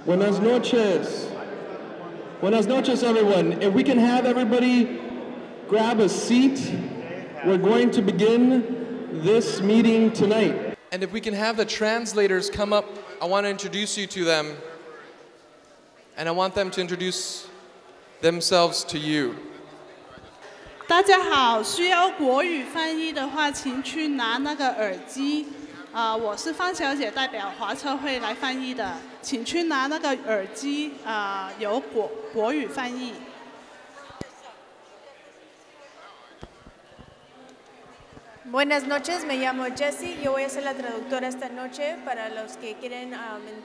Buenas noches. Buenas noches, everyone. If we can have everybody grab a seat, we're going to begin this meeting tonight. And if we can have the translators come up, I want to introduce you to them. And I want them to introduce themselves to you. 大家好，需要国语翻译的话，请去拿那个耳机。我是方小姐，代表华策会来翻译的，请去拿那个耳机，有国语翻译。Buenas noches, me llamo Jessie, yo voy a ser la traductora esta noche para los que quieren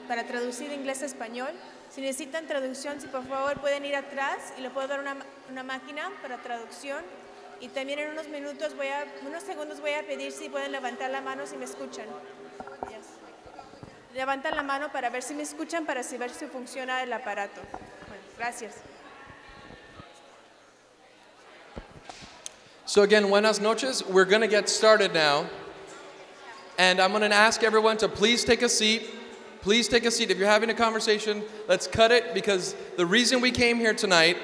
para traducir inglés a español. Si necesitan traducción, si por favor pueden ir atrás y le puedo dar una máquina para traducción. Y también en unos segundos voy a pedir si pueden levantar la mano si me escuchan. Yes. Levantan la mano para ver si me escuchan, para ver si funciona el aparato. Bueno, gracias. So again, buenas noches. We're going to get started now. And I'm going to ask everyone to please take a seat. Please take a seat. If you're having a conversation, let's cut it, because the reason we came here tonight,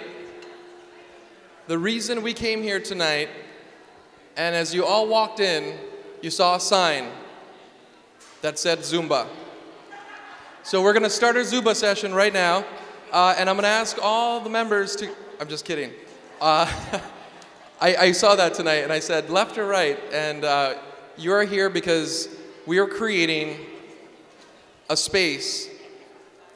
and as you all walked in, you saw a sign that said Zumba. So we're going to start our Zumba session right now. And I'm going to ask all the members to, I'm just kidding. I saw that tonight and I said left or right, and you are here because we are creating a space,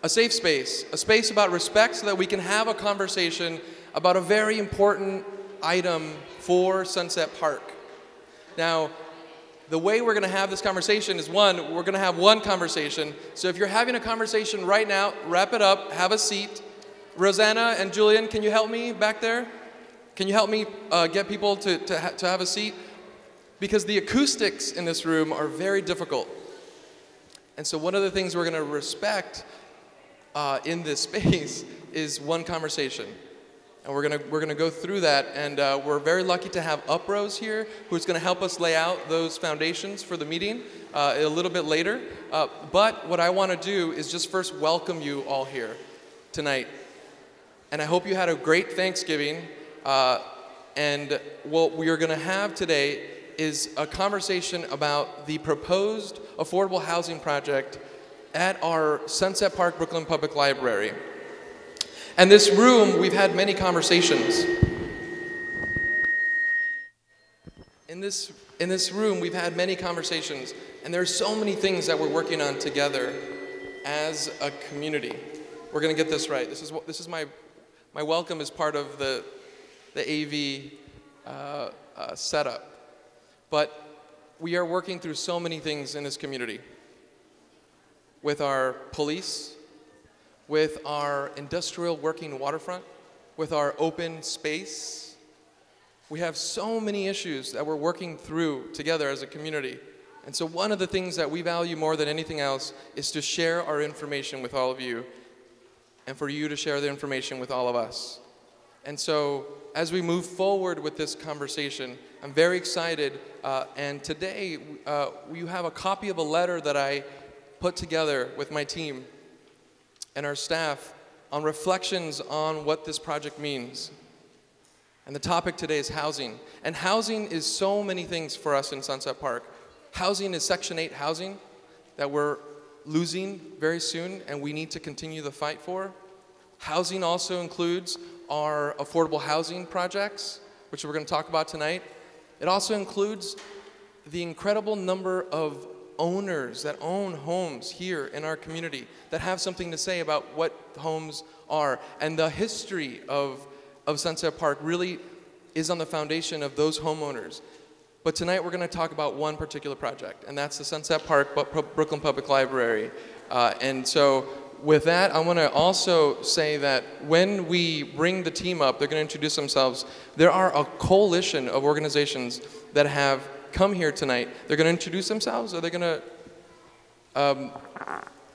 a safe space, a space about respect so that we can have a conversation about a very important item for Sunset Park. Now, the way we're going to have this conversation is we're going to have one conversation. So if you're having a conversation right now, wrap it up, have a seat. Rosanna and Julian, can you help me back there? Can you help me get people to have a seat? Because the acoustics in this room are very difficult. And so one of the things we're going to respect in this space is one conversation. And we're going to go through that, and we're very lucky to have Uprose here, who's going to help us lay out those foundations for the meeting a little bit later. But what I want to do is just first welcome you all here tonight. And I hope you had a great Thanksgiving. And what we are going to have today is a conversation about the proposed affordable housing project at our Sunset Park Brooklyn Public Library. And this room, we've had many conversations. In this room, we've had many conversations, and there are so many things that we're working on together as a community. We're going to get this right. This is my welcome as part of the AV setup. But we are working through so many things in this community. With our police, with our industrial working waterfront, with our open space. We have so many issues that we're working through together as a community. And so one of the things that we value more than anything else is to share our information with all of you, and for you to share the information with all of us. And so as we move forward with this conversation, I'm very excited. And today, you have a copy of a letter that I put together with my team and our staff on reflections on what this project means. And the topic today is housing. And housing is so many things for us in Sunset Park. Housing is Section 8 housing that we're losing very soon, and we need to continue the fight for. Housing also includes our affordable housing projects, which we're going to talk about tonight. It also includes the incredible number of owners that own homes here in our community that have something to say about what homes are. And the history of Sunset Park really is on the foundation of those homeowners. But tonight we're going to talk about one particular project, and that's the Sunset Park Brooklyn Public Library. And so with that, I want to also say that when we bring the team up, they're going to introduce themselves. There are a coalition of organizations that have come here tonight. They're going to introduce themselves, or they're going to,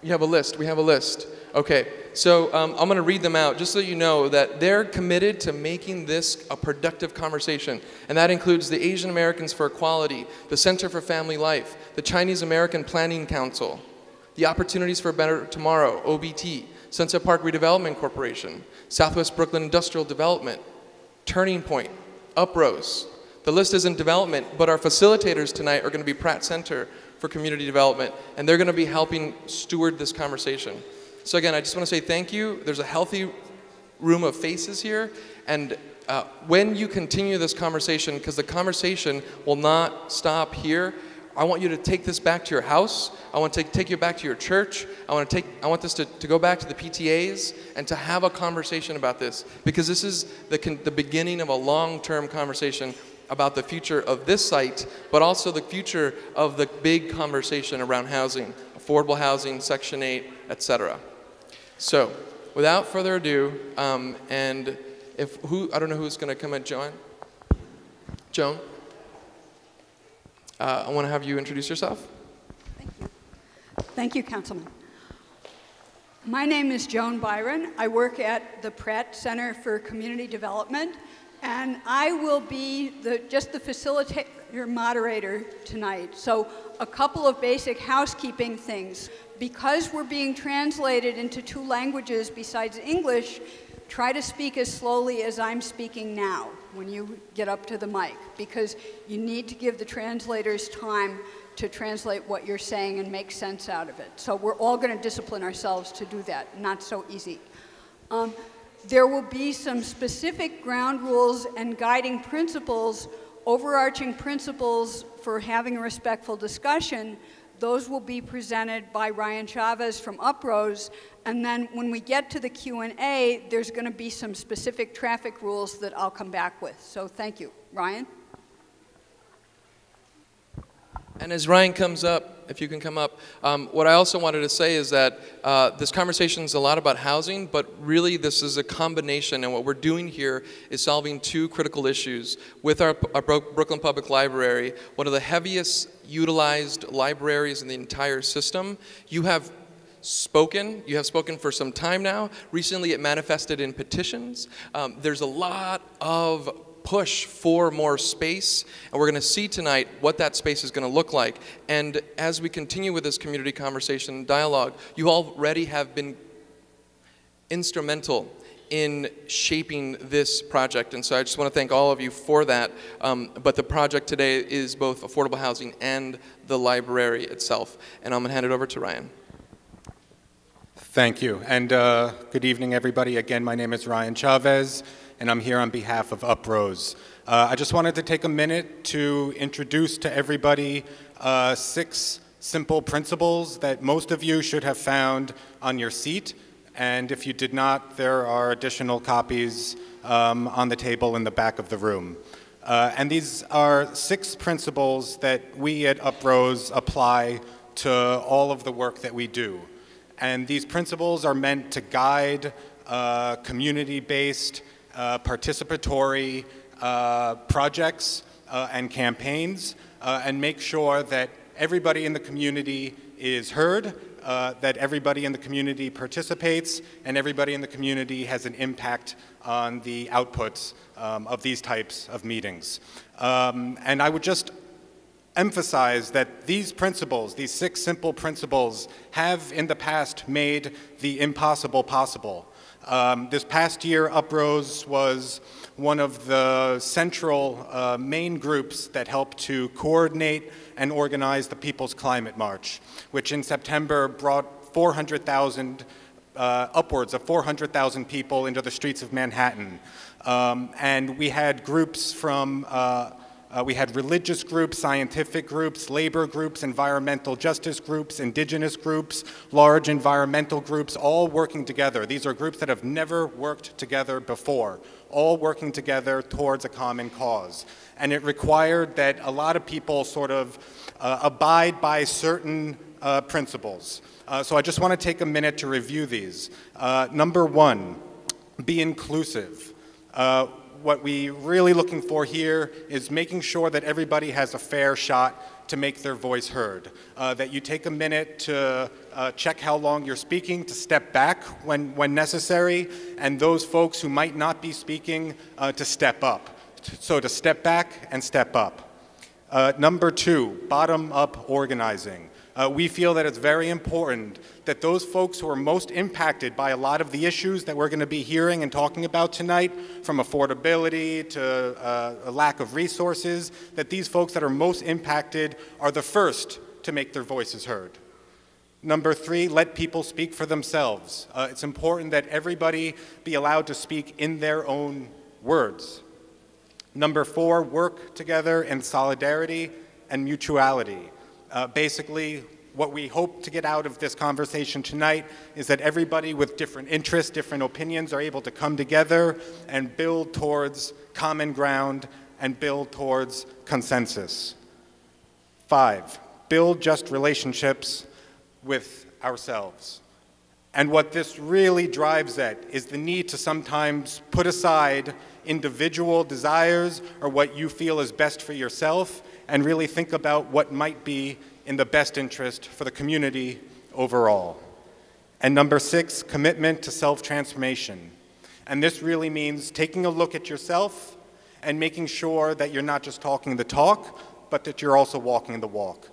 you have a list, we have a list. Okay, so I'm going to read them out just so you know that they're committed to making this a productive conversation. And that includes the Asian Americans for Equality, the Center for Family Life, the Chinese American Planning Council, the Opportunities for a Better Tomorrow, OBT, Sunset Park Redevelopment Corporation, Southwest Brooklyn Industrial Development, Turning Point, Uprose. The list is in development, but our facilitators tonight are going to be Pratt Center for Community Development, and they're going to be helping steward this conversation. So again, I just want to say thank you. There's a healthy room of faces here, and when you continue this conversation, because the conversation will not stop here, I want you to take this back to your house. I want to take you back to your church. I want this to go back to the PTAs and to have a conversation about this, because this is the beginning of a long-term conversation about the future of this site, but also the future of the big conversation around housing, affordable housing, Section 8, etc. So, without further ado, and I don't know who's going to come in, Joan? I want to have you introduce yourself. Thank you. Thank you, Councilman. My name is Joan Byron. I work at the Pratt Center for Community Development, and I will be just the facilitator moderator tonight. So a couple of basic housekeeping things. Because we're being translated into 2 languages besides English, try to speak as slowly as I'm speaking now when you get up to the mic, because you need to give the translators time to translate what you're saying and make sense out of it. So we're all going to discipline ourselves to do that. Not so easy. There will be some specific ground rules and guiding principles, overarching principles for having a respectful discussion. Those will be presented by Ryan Chavez from Uprose, and then when we get to the Q&A, there's going to be some specific traffic rules that I'll come back with. So thank you. Ryan? And as Ryan comes up, if you can come up, what I also wanted to say is that this conversation is a lot about housing, but really this is a combination, and what we're doing here is solving 2 critical issues. With our Brooklyn Public Library, one of the heaviest utilized libraries in the entire system, you have spoken for some time now. Recently it manifested in petitions. There's a lot of push for more space, and we're going to see tonight what that space is going to look like. And as we continue with this community conversation and dialogue, you already have been instrumental in shaping this project, and so I just want to thank all of you for that. But the project today is both affordable housing and the library itself, and I'm going to hand it over to Ryan. Thank you, and good evening, everybody. Again, my name is Ryan Chavez, and I'm here on behalf of Uprose. I just wanted to take a minute to introduce to everybody 6 simple principles that most of you should have found on your seat, and if you did not, there are additional copies on the table in the back of the room. And these are 6 principles that we at Uprose apply to all of the work that we do. And these principles are meant to guide community-based, participatory projects and campaigns, and make sure that everybody in the community is heard, that everybody in the community participates, and everybody in the community has an impact on the outputs of these types of meetings. And I would just emphasize that these principles, these 6 simple principles, have in the past made the impossible possible. This past year, Uprose was one of the central main groups that helped to coordinate and organize the People's Climate March, which in September brought 400,000, upwards of 400,000 people into the streets of Manhattan. And we had groups from we had religious groups, scientific groups, labor groups, environmental justice groups, indigenous groups, large environmental groups, all working together. These are groups that have never worked together before, all working together towards a common cause. And it required that a lot of people sort of abide by certain principles. So I just want to take a minute to review these. Number 1, be inclusive. What we're really looking for here is making sure that everybody has a fair shot to make their voice heard. That you take a minute to check how long you're speaking, to step back when necessary, and those folks who might not be speaking to step up. So to step back and step up. Number 2, bottom-up organizing. We feel that it's very important that those folks who are most impacted by a lot of the issues that we're going to be hearing and talking about tonight, from affordability to a lack of resources, that these folks that are most impacted are the first to make their voices heard. Number 3, let people speak for themselves. It's important that everybody be allowed to speak in their own words. Number 4, work together in solidarity and mutuality. Basically, what we hope to get out of this conversation tonight is that everybody with different interests, different opinions are able to come together and build towards common ground and build towards consensus. 5, build just relationships with ourselves. And what this really drives at is the need to sometimes put aside individual desires or what you feel is best for yourself and really think about what might be in the best interest for the community overall. And number 6, commitment to self-transformation. And this really means taking a look at yourself and making sure that you're not just talking the talk, but that you're also walking the walk.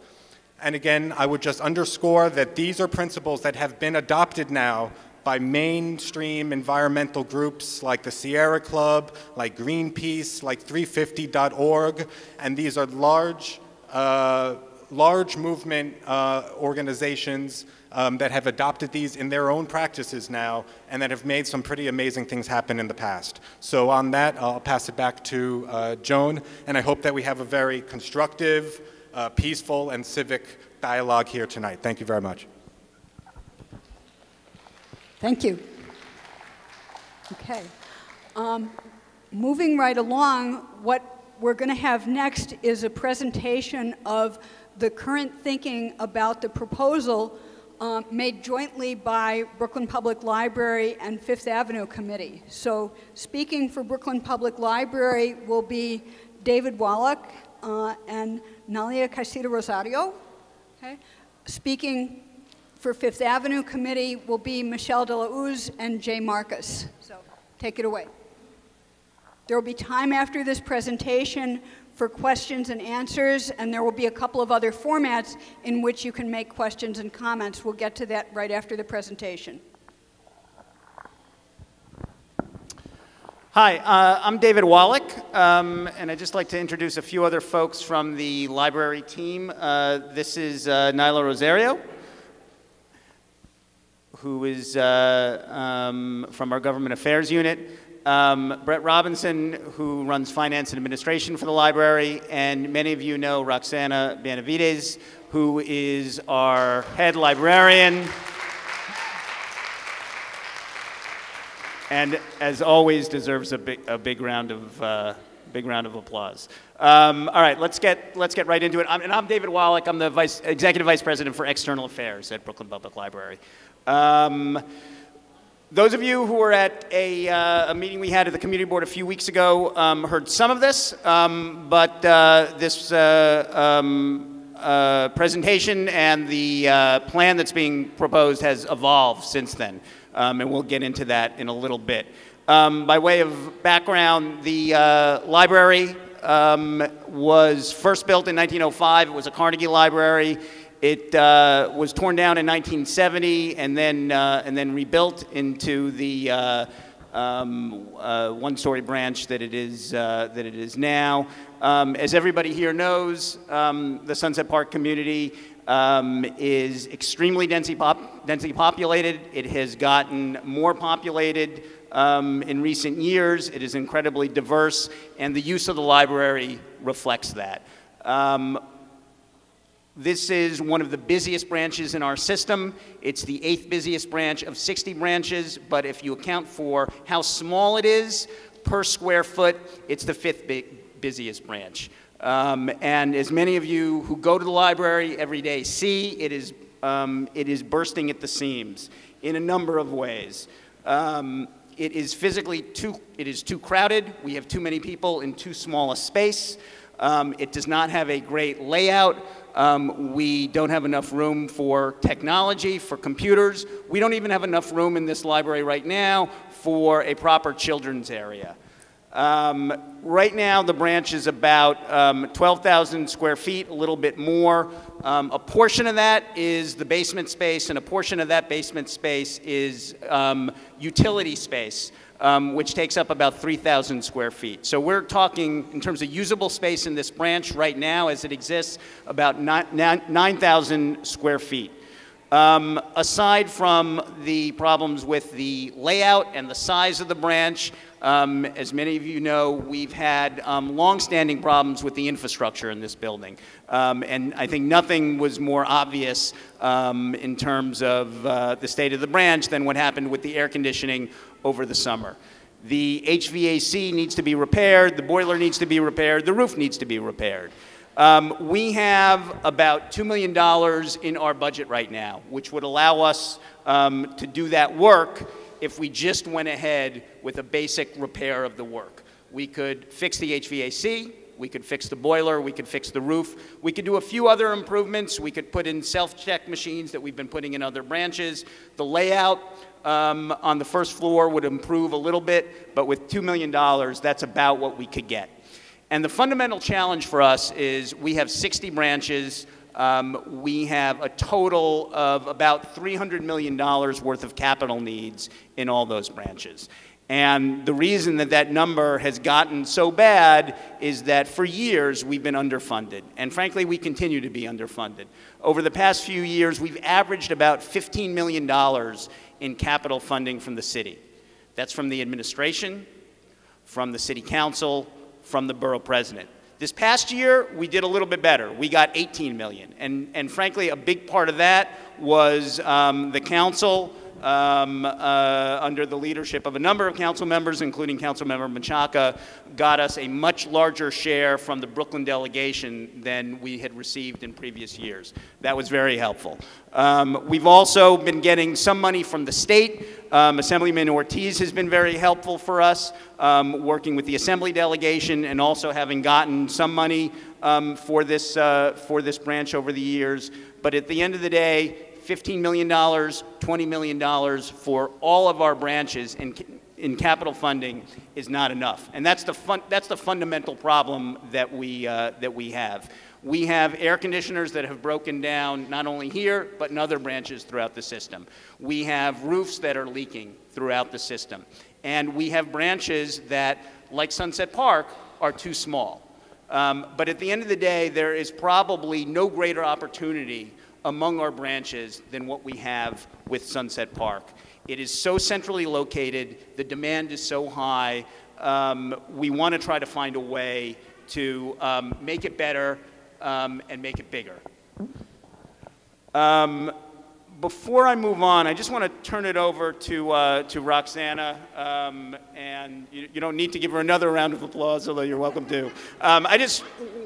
And again, I would just underscore that these are principles that have been adopted now by mainstream environmental groups like the Sierra Club, like Greenpeace, like 350.org, and these are large movement organizations that have adopted these in their own practices now and that have made some pretty amazing things happen in the past. So on that, I'll pass it back to Joan, and I hope that we have a very constructive, peaceful, and civic dialogue here tonight. Thank you very much. Thank you. Okay. Moving right along, what we're going to have next is a presentation of the current thinking about the proposal made jointly by Brooklyn Public Library and Fifth Avenue Committee. So speaking for Brooklyn Public Library will be David Wallach and Nalia Casita Rosario. Okay. Speaking for Fifth Avenue Committee will be Michelle De La Uz and Jay Marcus. So take it away. There will be time after this presentation for questions and answers, and there will be a couple of other formats in which you can make questions and comments. We'll get to that right after the presentation. Hi, I'm David Wallach, and I'd just like to introduce a few other folks from the library team. This is Nyla Rosario, who is from our Government Affairs Unit. Brett Robinson, who runs finance and administration for the library, and many of you know Roxana Benavides, who is our head librarian. And as always, deserves a big round of applause. All right, let's get right into it. I'm David Wallach. I'm the executive vice president for external affairs at Brooklyn Public Library. Those of you who were at a meeting we had at the community board a few weeks ago heard some of this, but this presentation and the plan that's being proposed has evolved since then. And we'll get into that in a little bit. By way of background, the library was first built in 1905. It was a Carnegie library. It was torn down in 1970 and then rebuilt into the one-story branch that it is now. As everybody here knows, the Sunset Park community is extremely densely populated. It has gotten more populated in recent years. It is incredibly diverse, and the use of the library reflects that. This is one of the busiest branches in our system. It's the 8th busiest branch of 60 branches, but if you account for how small it is per square foot, it's the 5th busiest branch. And as many of you who go to the library every day see, it is bursting at the seams in a number of ways. It is physically too crowded. We have too many people in too small a space. It does not have a great layout. We don't have enough room for technology, for computers. We don't even have enough room in this library right now for a proper children's area. Right now, the branch is about 12,000 square feet, a little bit more. A portion of that is the basement space, and a portion of that basement space is utility space, which takes up about 3,000 square feet. So we're talking, in terms of usable space in this branch right now, as it exists, about 9,000 square feet. Aside from the problems with the layout and the size of the branch, as many of you know, we've had long-standing problems with the infrastructure in this building. And I think nothing was more obvious in terms of the state of the branch than what happened with the air conditioning over the summer. The HVAC needs to be repaired, the boiler needs to be repaired, the roof needs to be repaired. We have about $2 million in our budget right now, which would allow us to do that work if we just went ahead with a basic repair of the work. We could fix the HVAC, we could fix the boiler, we could fix the roof, we could do a few other improvements, we could put in self-check machines that we've been putting in other branches. The layout on the first floor would improve a little bit, but with $2 million, that's about what we could get. And the fundamental challenge for us is we have 60 branches. We have a total of about $300 million worth of capital needs in all those branches. And the reason that that number has gotten so bad is that for years we've been underfunded. And frankly, we continue to be underfunded. Over the past few years, we've averaged about $15 million in capital funding from the city. That's from the administration, from the city council, from the borough president. This past year, we did a little bit better. We got $18 million. And frankly, a big part of that was the council, under the leadership of a number of council members, including Councilmember Menchaca, got us a much larger share from the Brooklyn delegation than we had received in previous years. That was very helpful. We've also been getting some money from the state. Assemblyman Ortiz has been very helpful for us, working with the Assembly delegation and also having gotten some money for this branch over the years. But at the end of the day, $15 million, $20 million for all of our branches in capital funding is not enough. And that's the fundamental problem that we have. We have air conditioners that have broken down not only here, but in other branches throughout the system. We have roofs that are leaking throughout the system. And we have branches that, like Sunset Park, are too small. But at the end of the day, there is probably no greater opportunity among our branches than what we have with Sunset Park. It is so centrally located, the demand is so high, we want to try to find a way to make it better and make it bigger. Before I move on, I just want to turn it over to Roxana, and you don't need to give her another round of applause, although you're welcome to. I just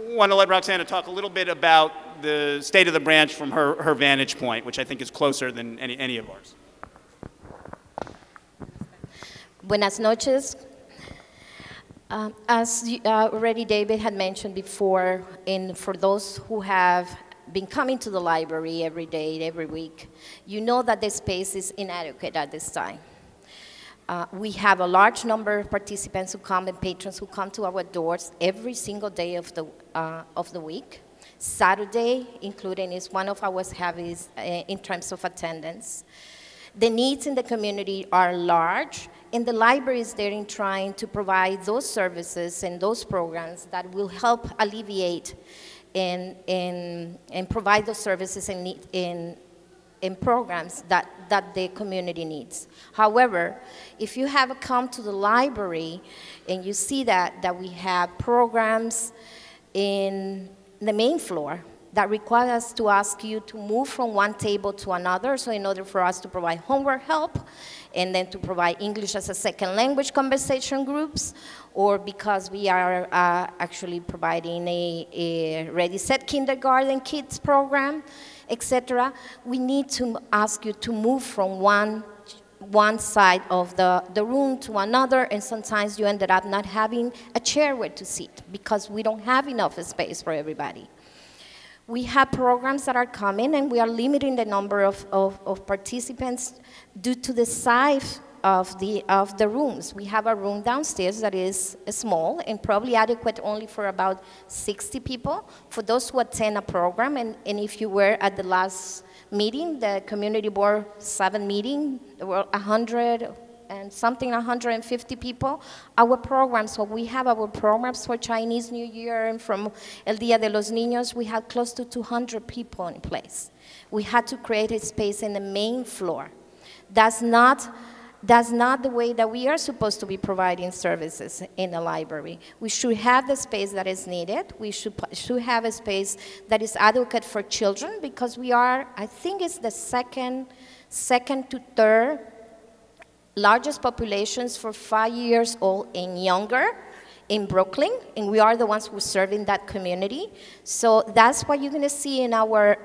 want to let Roxana talk a little bit about the state of the branch from her vantage point, which I think is closer than any of ours. Buenas noches. As already David had mentioned before, for those who have been coming to the library every day, every week, you know that the space is inadequate at this time. We have a large number of participants who come and patrons who come to our doors every single day of the week. Saturday, including, is one of our heaviest in terms of attendance. The needs in the community are large, and the library is there in trying to provide those services and those programs that will help alleviate and provide those services in programs that the community needs. However, if you have come to the library and you see that we have programs in the main floor that require us to ask you to move from one table to another, so in order for us to provide homework help, and then to provide English as a second language conversation groups, or because we are actually providing a Ready Set Kindergarten Kids program, etc., we need to ask you to move from one side of the room to another, and sometimes you ended up not having a chair where to sit because we don't have enough space for everybody. We have programs that are coming, and we are limiting the number of participants due to the size of the rooms. We have a room downstairs that is small and probably adequate only for about 60 people. For those who attend a program, and if you were at the last meeting, the Community Board 7 meeting, there were 150 people. Our programs, so we have our programs for Chinese New Year and from El Día de los Niños, we had close to 200 people in place. We had to create a space in the main floor. That's not the way that we are supposed to be providing services in a library. We should have the space that is needed. We should have a space that is adequate for children because we are, I think it's the second to third largest populations for 5 years old and younger in Brooklyn, and we are the ones who serve in that community. So that's what you're going to see in our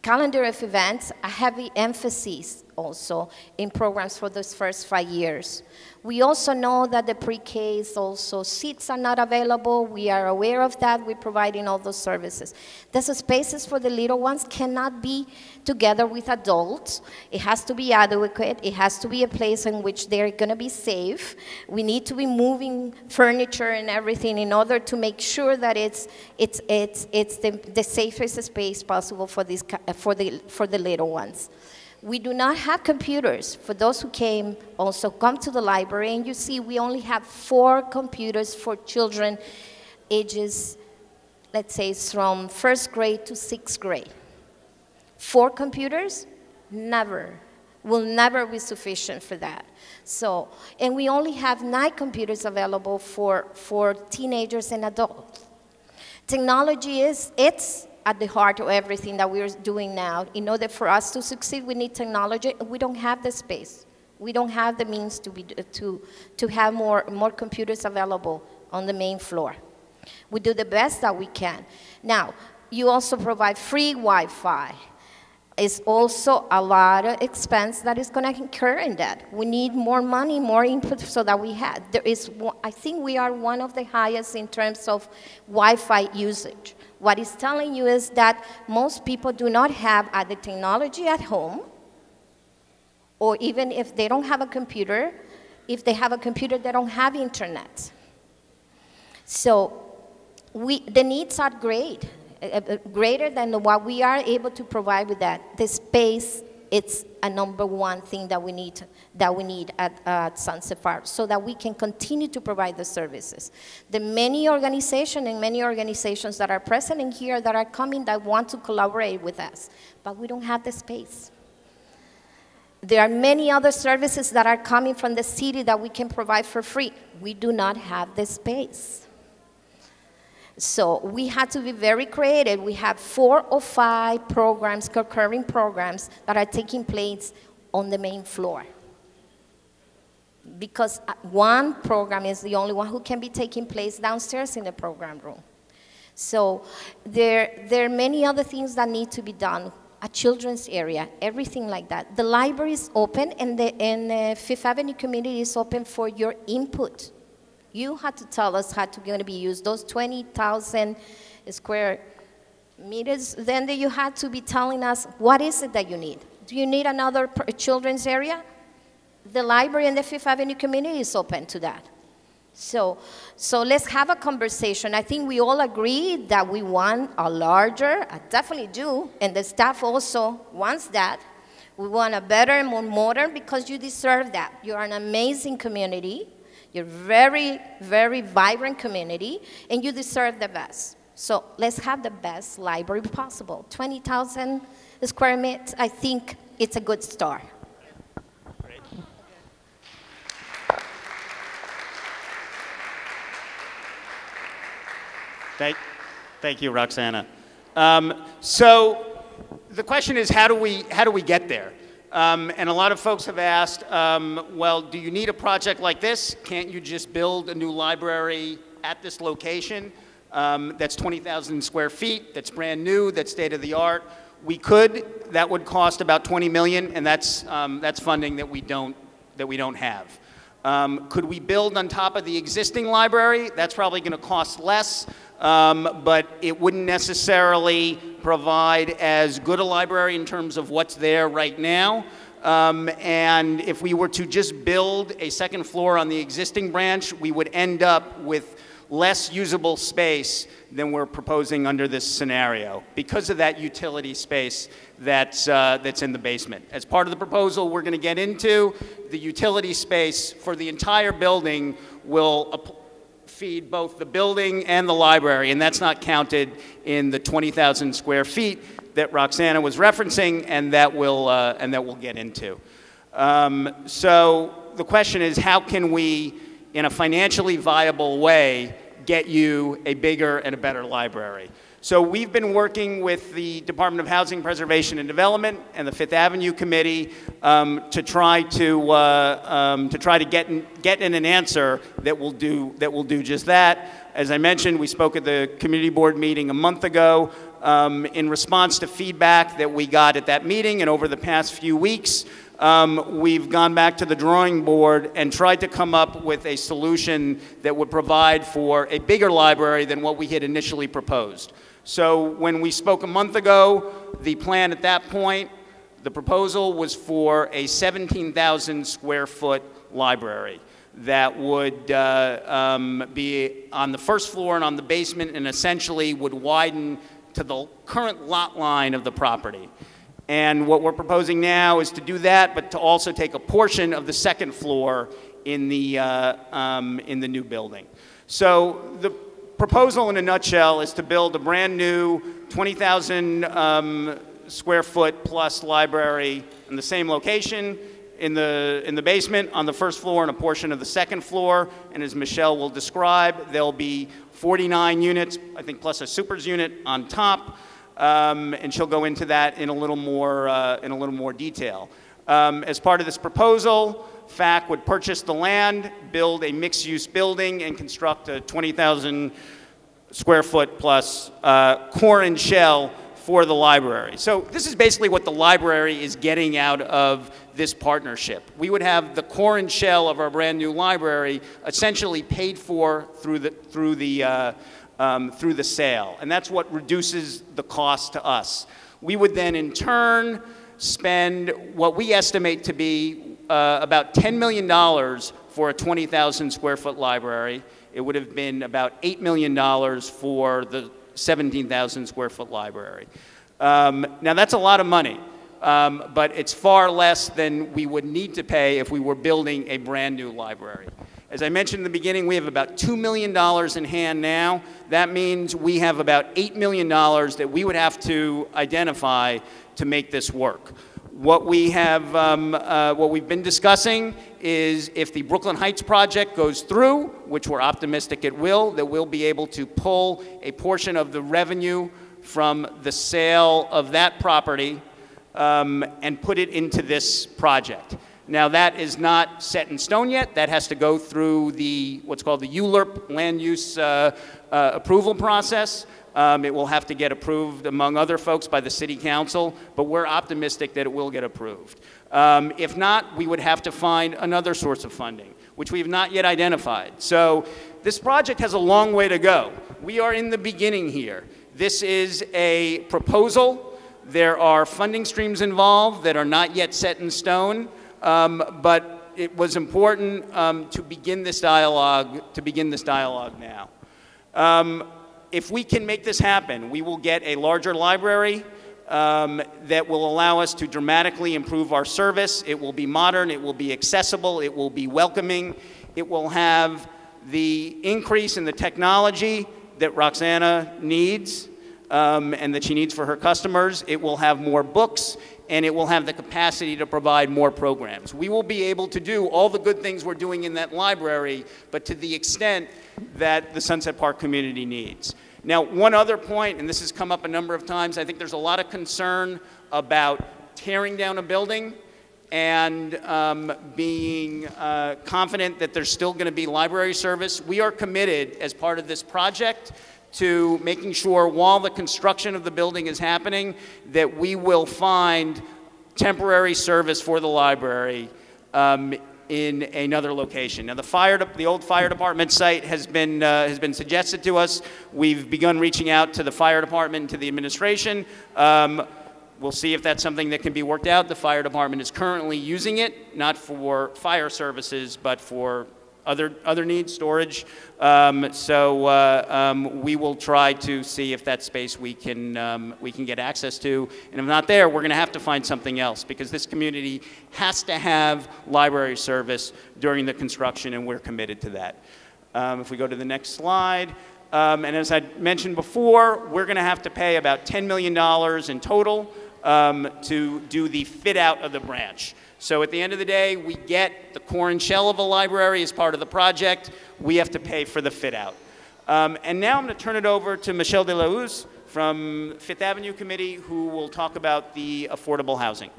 calendar of events, a heavy emphasis also in programs for those first 5 years. We also know that the pre-K is also, seats are not available. We are aware of that. We're providing all those services. The spaces for the little ones cannot be together with adults. It has to be adequate. It has to be a place in which they're going to be safe. We need to be moving furniture and everything in order to make sure that it's the safest space possible for the little ones. We do not have computers. For those who came, also come to the library, and you see we only have 4 computers for children ages, let's say, from 1st grade to 6th grade. 4 computers? Will never be sufficient for that. So, and we only have 9 computers available for teenagers and adults. Technology it's at the heart of everything that we're doing now. In order for us to succeed, we need technology. We don't have the space. We don't have the means to have more computers available on the main floor. We do the best that we can. Now, you also provide free Wi-Fi. It's also a lot of expense that is going to incur in that. We need more money, more input so that we have. I think we are one of the highest in terms of Wi-Fi usage. What it's telling you is that most people do not have either technology at home, or even if they don't have a computer, if they have a computer, they don't have internet. So the needs are great, greater than what we are able to provide with that. The space, it's a #1 thing that we need at Sunset Park so that we can continue to provide the services. The many organizations that are present in here that are coming that want to collaborate with us, but we don't have the space. There are many other services that are coming from the city that we can provide for free. We do not have the space. So we had to be very creative. We have 4 or 5 programs, concurring programs, that are taking place on the main floor. Because one program is the only one who can be taking place downstairs in the program room. So there are many other things that need to be done. A children's area, everything like that. The library is open, and the Fifth Avenue community is open for your input. You had to tell us how to going to be used, those 20,000 square meters. Then you had to be telling us, what is it that you need? Do you need another children's area? The library and the Fifth Avenue community is open to that. So let's have a conversation. I think we all agree that we want a larger, I definitely do, and the staff also wants that. We want a better and more modern, because you deserve that. You're an amazing community. You're very, very vibrant community, and you deserve the best. So let's have the best library possible. 20,000 square meters, I think it's a good start. Great. Thank you, Roxana. So the question is, how do we get there? And a lot of folks have asked, well, do you need a project like this? Can't you just build a new library at this location that's 20,000 square feet, that's brand new, that's state of the art? We could. That would cost about $20 million, and that's funding that we don't have. Could we build on top of the existing library? That's probably going to cost less, but it wouldn't necessarily provide as good a library in terms of what's there right now. And if we were to just build a second floor on the existing branch, we would end up with less usable space than we're proposing under this scenario because of that utility space that's in the basement. As part of the proposal we're going to get into, the utility space for the entire building will feed both the building and the library, and that's not counted in the 20,000 square feet that Roxana was referencing, and that we'll get into. So the question is, how can we, in a financially viable way, get you a bigger and a better library? So we've been working with the Department of Housing Preservation and Development and the Fifth Avenue Committee to try to get in an answer that will do just that. As I mentioned, we spoke at the community board meeting a month ago. In response to feedback that we got at that meeting and over the past few weeks, we've gone back to the drawing board and tried to come up with a solution that would provide for a bigger library than what we had initially proposed. So when we spoke a month ago, the plan at that point, the proposal was for a 17,000 square foot library that would be on the first floor and on the basement, and essentially would widen to the current lot line of the property. And what we're proposing now is to do that, but to also take a portion of the second floor in the new building. So the proposal in a nutshell is to build a brand new 20,000 square foot plus library in the same location in the basement, on the first floor, and a portion of the second floor. And as Michelle will describe, there'll be 49 units, I think, plus a supers unit on top. And she'll go into that in a little more detail. As part of this proposal, FAC would purchase the land, build a mixed-use building, and construct a 20,000 square foot plus core and shell for the library. So this is basically what the library is getting out of this partnership. We would have the core and shell of our brand new library essentially paid for through the sale, and that's what reduces the cost to us. We would then, in turn, spend what we estimate to be about $10 million for a 20,000 square foot library. It would have been about $8 million for the 17,000 square foot library. Now that's a lot of money, but it's far less than we would need to pay if we were building a brand new library. As I mentioned in the beginning, we have about $2 million in hand now. That means we have about $8 million that we would have to identify to make this work. What we've been discussing is if the Brooklyn Heights project goes through, which we're optimistic it will, that we'll be able to pull a portion of the revenue from the sale of that property and put it into this project. Now that is not set in stone yet. That has to go through what's called the ULURP land use approval process. It will have to get approved, among other folks, by the city council, but we're optimistic that it will get approved. If not, we would have to find another source of funding, which we have not yet identified. So this project has a long way to go. We are in the beginning here. This is a proposal. There are funding streams involved that are not yet set in stone. But it was important to begin this dialogue now. If we can make this happen, we will get a larger library that will allow us to dramatically improve our service. It will be modern, it will be accessible, it will be welcoming, it will have the increase in the technology that Roxana needs and that she needs for her customers. It will have more books, and it will have the capacity to provide more programs. We will be able to do all the good things we're doing in that library, but to the extent that the Sunset Park community needs. Now, one other point, and this has come up a number of times, I think there's a lot of concern about tearing down a building and being confident that there's still going to be library service. We are committed, as part of this project, to making sure while the construction of the building is happening that we will find temporary service for the library in another location. Now the old fire department site has been suggested to us. We've begun reaching out to the fire department and to the administration. We'll see if that's something that can be worked out. The fire department is currently using it, not for fire services, but for other needs, storage. We will try to see if that space we can get access to. And if not there, we're going to have to find something else, because this community has to have library service during the construction, and we're committed to that. If we go to the next slide. And as I mentioned before, we're going to have to pay about $10 million in total to do the fit out of the branch. So at the end of the day, we get the core and shell of a library as part of the project. We have to pay for the fit out. And now I'm going to turn it over to Michelle De La Hoz from Fifth Avenue Committee, who will talk about the affordable housing.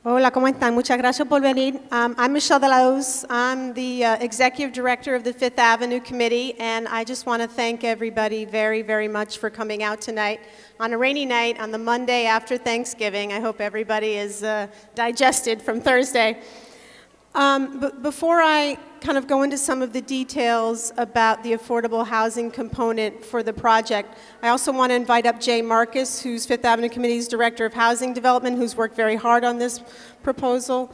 Hola, ¿cómo están? Muchas gracias por venir. I'm Michelle De La Hoz. I'm the Executive Director of the Fifth Avenue Committee, and I just want to thank everybody very, very much for coming out tonight on a rainy night on the Monday after Thanksgiving. I hope everybody is digested from Thursday. But before I kind of go into some of the details about the affordable housing component for the project, I also want to invite up Jay Marcus, who's Fifth Avenue Committee's Director of Housing Development, who's worked very hard on this proposal.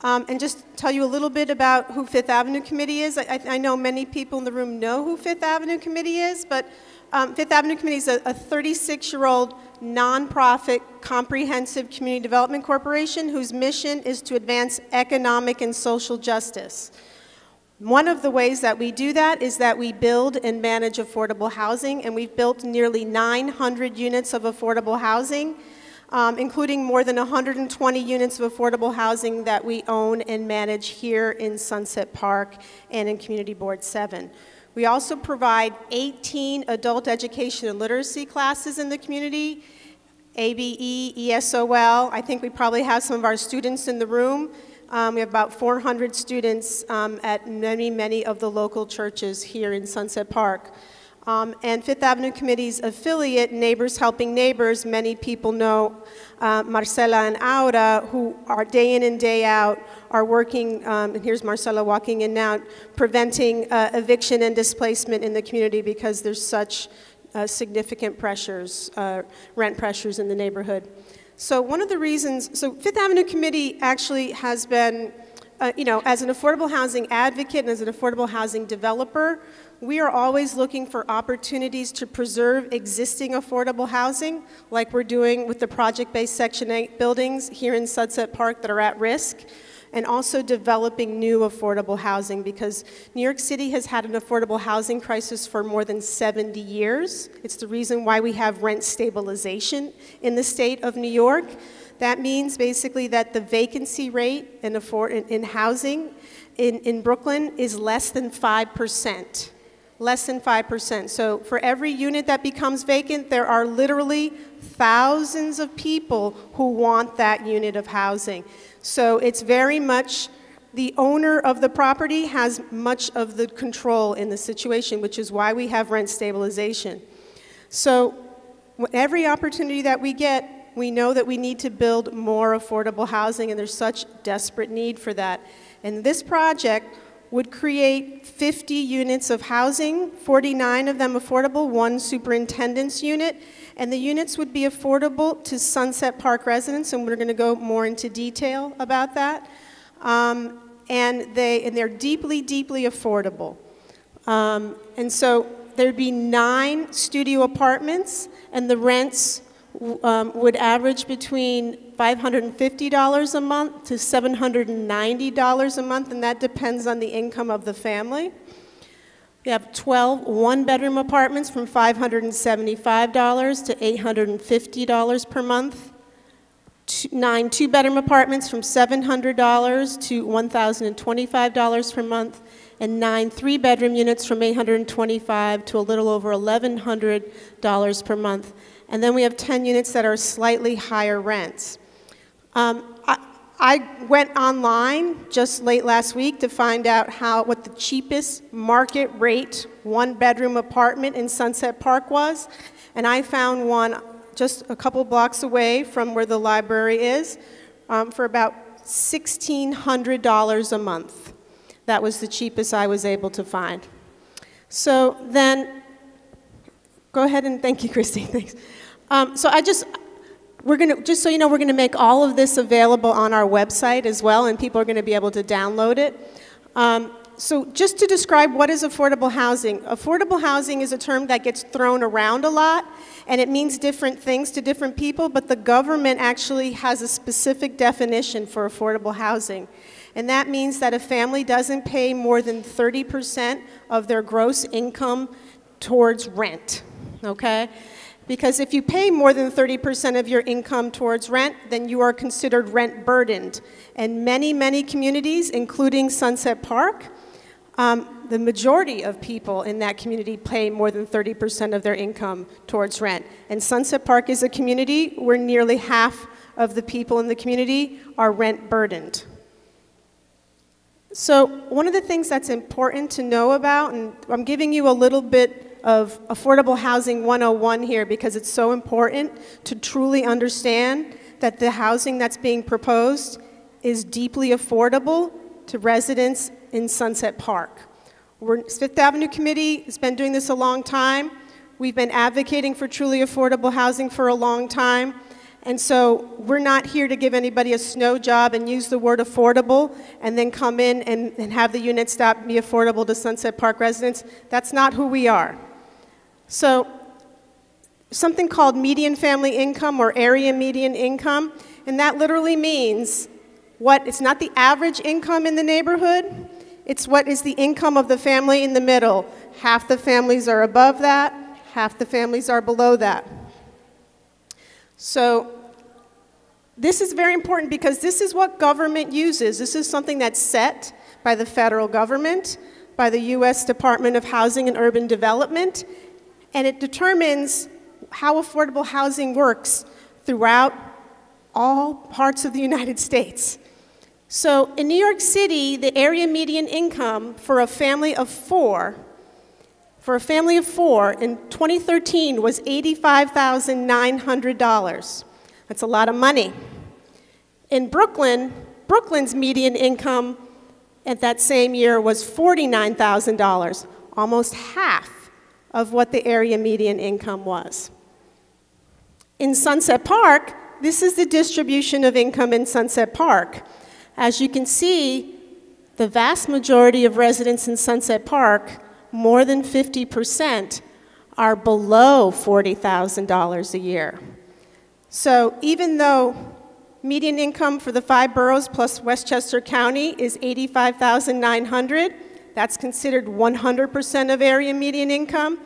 And just tell you a little bit about who Fifth Avenue Committee is. I know many people in the room know who Fifth Avenue Committee is, but Fifth Avenue Committee is a 36-year-old nonprofit comprehensive community development corporation whose mission is to advance economic and social justice. One of the ways that we do that is that we build and manage affordable housing, and we've built nearly 900 units of affordable housing, including more than 120 units of affordable housing that we own and manage here in Sunset Park and in Community Board 7. We also provide 18 adult education and literacy classes in the community, ABE, ESOL. I think we probably have some of our students in the room. We have about 400 students at many, many of the local churches here in Sunset Park. And Fifth Avenue Committee's affiliate, Neighbors Helping Neighbors, many people know Marcela and Aura, who are day in and day out are working, and here's Marcela walking in now, preventing eviction and displacement in the community because there's such significant pressures, rent pressures in the neighborhood. So one of the reasons, so Fifth Avenue Committee actually has been, as an affordable housing advocate and as an affordable housing developer, we are always looking for opportunities to preserve existing affordable housing, like we're doing with the project-based Section 8 buildings here in Sunset Park that are at risk, and also developing new affordable housing, because New York City has had an affordable housing crisis for more than 70 years. It's the reason why we have rent stabilization in the state of New York. That means basically that the vacancy rate in housing in Brooklyn is less than 5%. Less than 5%. So for every unit that becomes vacant, there are literally thousands of people who want that unit of housing. So it's very much the owner of the property has much of the control in the situation, which is why we have rent stabilization. So every opportunity that we get, we know that we need to build more affordable housing, and there's such desperate need for that. And this project would create 50 units of housing, 49 of them affordable, 1 superintendent's unit, and the units would be affordable to Sunset Park residents, and we're going to go more into detail about that. And they're deeply, deeply affordable. And so there'd be 9 studio apartments, and the rents would average between $550 a month to $790 a month, and that depends on the income of the family. We have 12 one-bedroom apartments from $575 to $850 per month, 9 two-bedroom apartments from $700 to $1,025 per month, and 9 three-bedroom units from $825 to a little over $1,100 per month. And then we have 10 units that are slightly higher rents. I went online just late last week to find out what the cheapest market rate one-bedroom apartment in Sunset Park was, and I found one just a couple blocks away from where the library is for about $1,600 a month. That was the cheapest I was able to find. So then, go ahead and thank you, Christine, thanks. So just so you know, we're going to make all of this available on our website as well, and people are going to be able to download it. So just to describe what is affordable housing is a term that gets thrown around a lot, and it means different things to different people, but the government actually has a specific definition for affordable housing. And that means that a family doesn't pay more than 30% of their gross income towards rent, okay? Because if you pay more than 30% of your income towards rent, then you are considered rent burdened. And many, many communities, including Sunset Park, the majority of people in that community pay more than 30% of their income towards rent. And Sunset Park is a community where nearly half of the people in the community are rent burdened. So one of the things that's important to know about, and I'm giving you a little bit of Affordable Housing 101 here because it's so important to truly understand that the housing that's being proposed is deeply affordable to residents in Sunset Park. Fifth Avenue Committee has been doing this a long time. We've been advocating for truly affordable housing for a long time. And so we're not here to give anybody a snow job and use the word affordable and then come in and have the unit stop be affordable to Sunset Park residents. That's not who we are. So something called median family income or area median income, and that literally means it's not the average income in the neighborhood, it's what is the income of the family in the middle. Half the families are above that, half the families are below that. So this is very important because this is what government uses. This is something that's set by the federal government, by the U.S. Department of Housing and Urban Development, and it determines how affordable housing works throughout all parts of the United States. So in New York City, the area median income for a family of four in 2013 was $85,900. That's a lot of money. In Brooklyn's median income at that same year was $49,000, almost half of what the area median income was. In Sunset Park, this is the distribution of income in Sunset Park. As you can see, the vast majority of residents in Sunset Park, more than 50%, are below $40,000 a year. So even though median income for the 5 boroughs plus Westchester County is $85,900, that's considered 100% of area median income,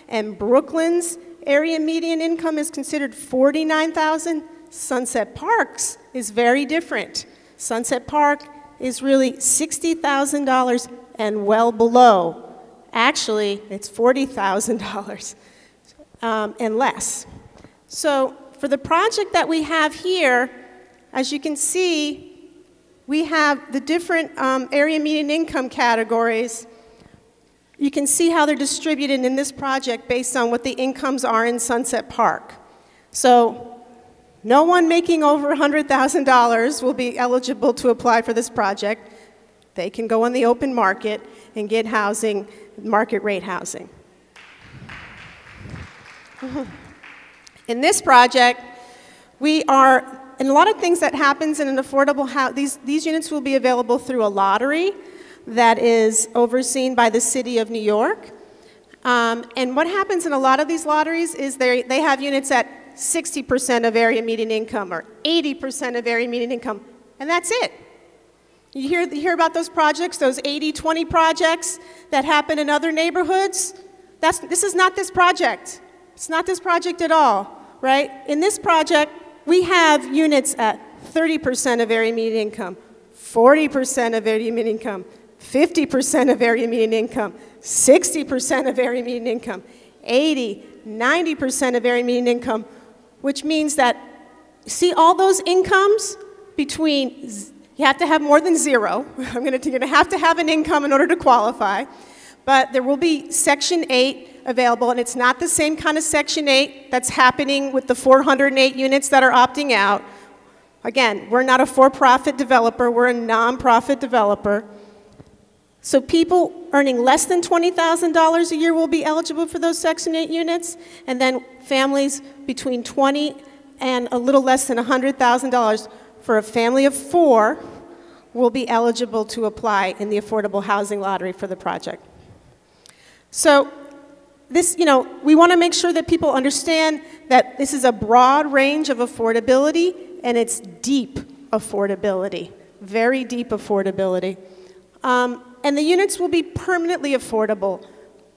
and Brooklyn's area median income is considered $49,000, Sunset Park's is very different. Sunset Park is really $60,000 and well below. Actually, it's $40,000 and less. So for the project that we have here, as you can see, we have the different area median income categories. You can see how they're distributed in this project based on what the incomes are in Sunset Park. So no one making over $100,000 will be eligible to apply for this project. They can go on the open market and get housing, market rate housing. In this project, and a lot of things that happens in an affordable house, these units will be available through a lottery that is overseen by the City of New York. And what happens in a lot of these lotteries is they have units at 60% of area median income or 80% of area median income, and that's it. You hear about those projects, those 80-20 projects that happen in other neighborhoods? This is not this project. It's not this project at all, right? In this project, we have units at 30% of area median income, 40% of area median income, 50% of area median income, 60% of area median income, 80, 90% of area median income, which means that, see all those incomes between, you have to have more than zero. You're going to have to have an income in order to qualify. But there will be Section 8 available, and it's not the same kind of Section 8 that's happening with the 408 units that are opting out. Again, we're not a for-profit developer, we're a non-profit developer. So people earning less than $20,000 a year will be eligible for those Section 8 units, and then families between $20,000 and a little less than $100,000 for a family of 4 will be eligible to apply in the affordable housing lottery for the project. So this, we want to make sure that people understand that this is a broad range of affordability, and it's deep affordability, very deep affordability. And the units will be permanently affordable.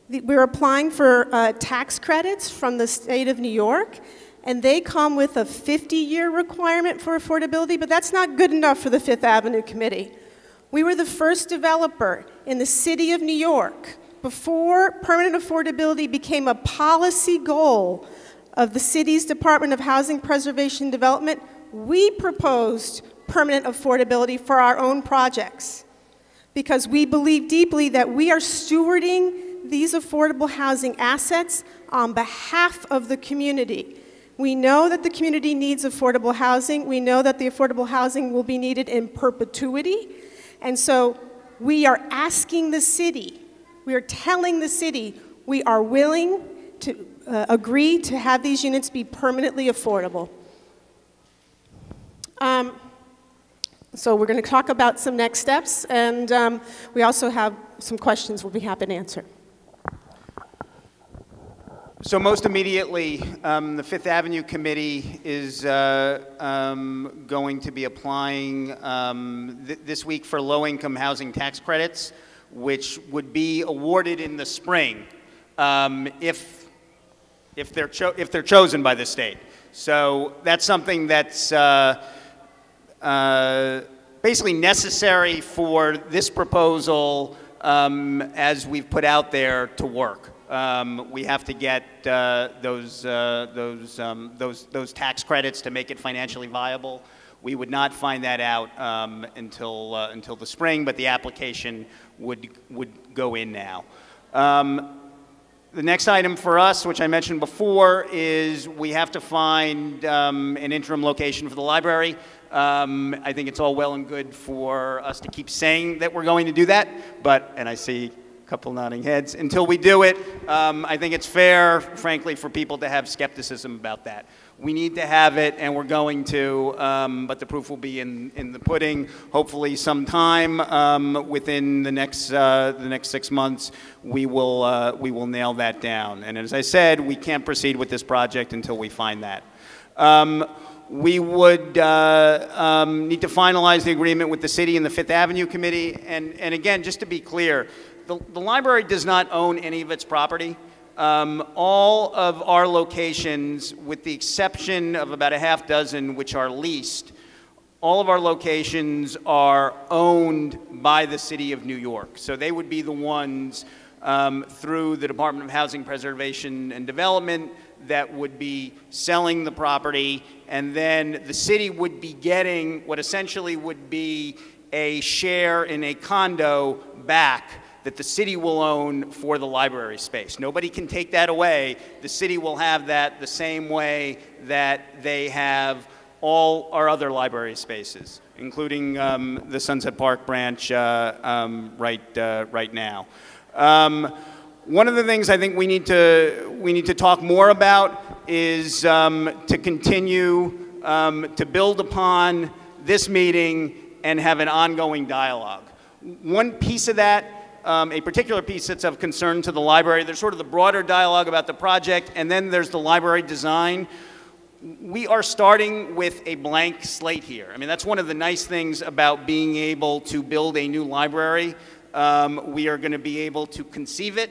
We're applying for tax credits from the state of New York, and they come with a 50-year requirement for affordability, but that's not good enough for the Fifth Avenue Committee. We were the first developer in the city of New York, before permanent affordability became a policy goal of the city's Department of Housing Preservation and Development. We proposed permanent affordability for our own projects because we believe deeply that we are stewarding these affordable housing assets on behalf of the community. We know that the community needs affordable housing. We know that the affordable housing will be needed in perpetuity. And so we are asking the city, we are telling the city we are willing to agree to have these units be permanently affordable. So we're going to talk about some next steps, and we also have some questions we'll be happy to answer. So most immediately, the Fifth Avenue Committee is going to be applying this week for low-income housing tax credits, which would be awarded in the spring if they're chosen by the state. So that's something that's basically necessary for this proposal as we've put out there to work. We have to get those tax credits to make it financially viable. We would not find that out until the spring, but the application would go in now. The next item for us, which I mentioned before, is we have to find an interim location for the library. I think it's all well and good for us to keep saying that we're going to do that, and I see a couple nodding heads, until we do it, I think it's fair, frankly, for people to have skepticism about that. We need to have it, and we're going to, but the proof will be in the pudding. Hopefully sometime within the next 6 months, we will nail that down. And as I said, we can't proceed with this project until we find that. We would need to finalize the agreement with the city and the Fifth Avenue Committee. And again, just to be clear, the library does not own any of its property. All of our locations, with the exception of about a half dozen which are leased, all of our locations are owned by the City of New York. So they would be the ones through the Department of Housing Preservation and Development that would be selling the property, and then the city would be getting what essentially would be a share in a condo back that the city will own for the library space. Nobody can take that away. The city will have that the same way that they have all our other library spaces, including the Sunset Park branch right now. One of the things I think we need to talk more about is to continue to build upon this meeting and have an ongoing dialogue. One piece of that, a particular piece that's of concern to the library, there's sort of the broader dialogue about the project, and then there's the library design. We are starting with a blank slate here. I mean, that's one of the nice things about being able to build a new library. We are going to be able to conceive it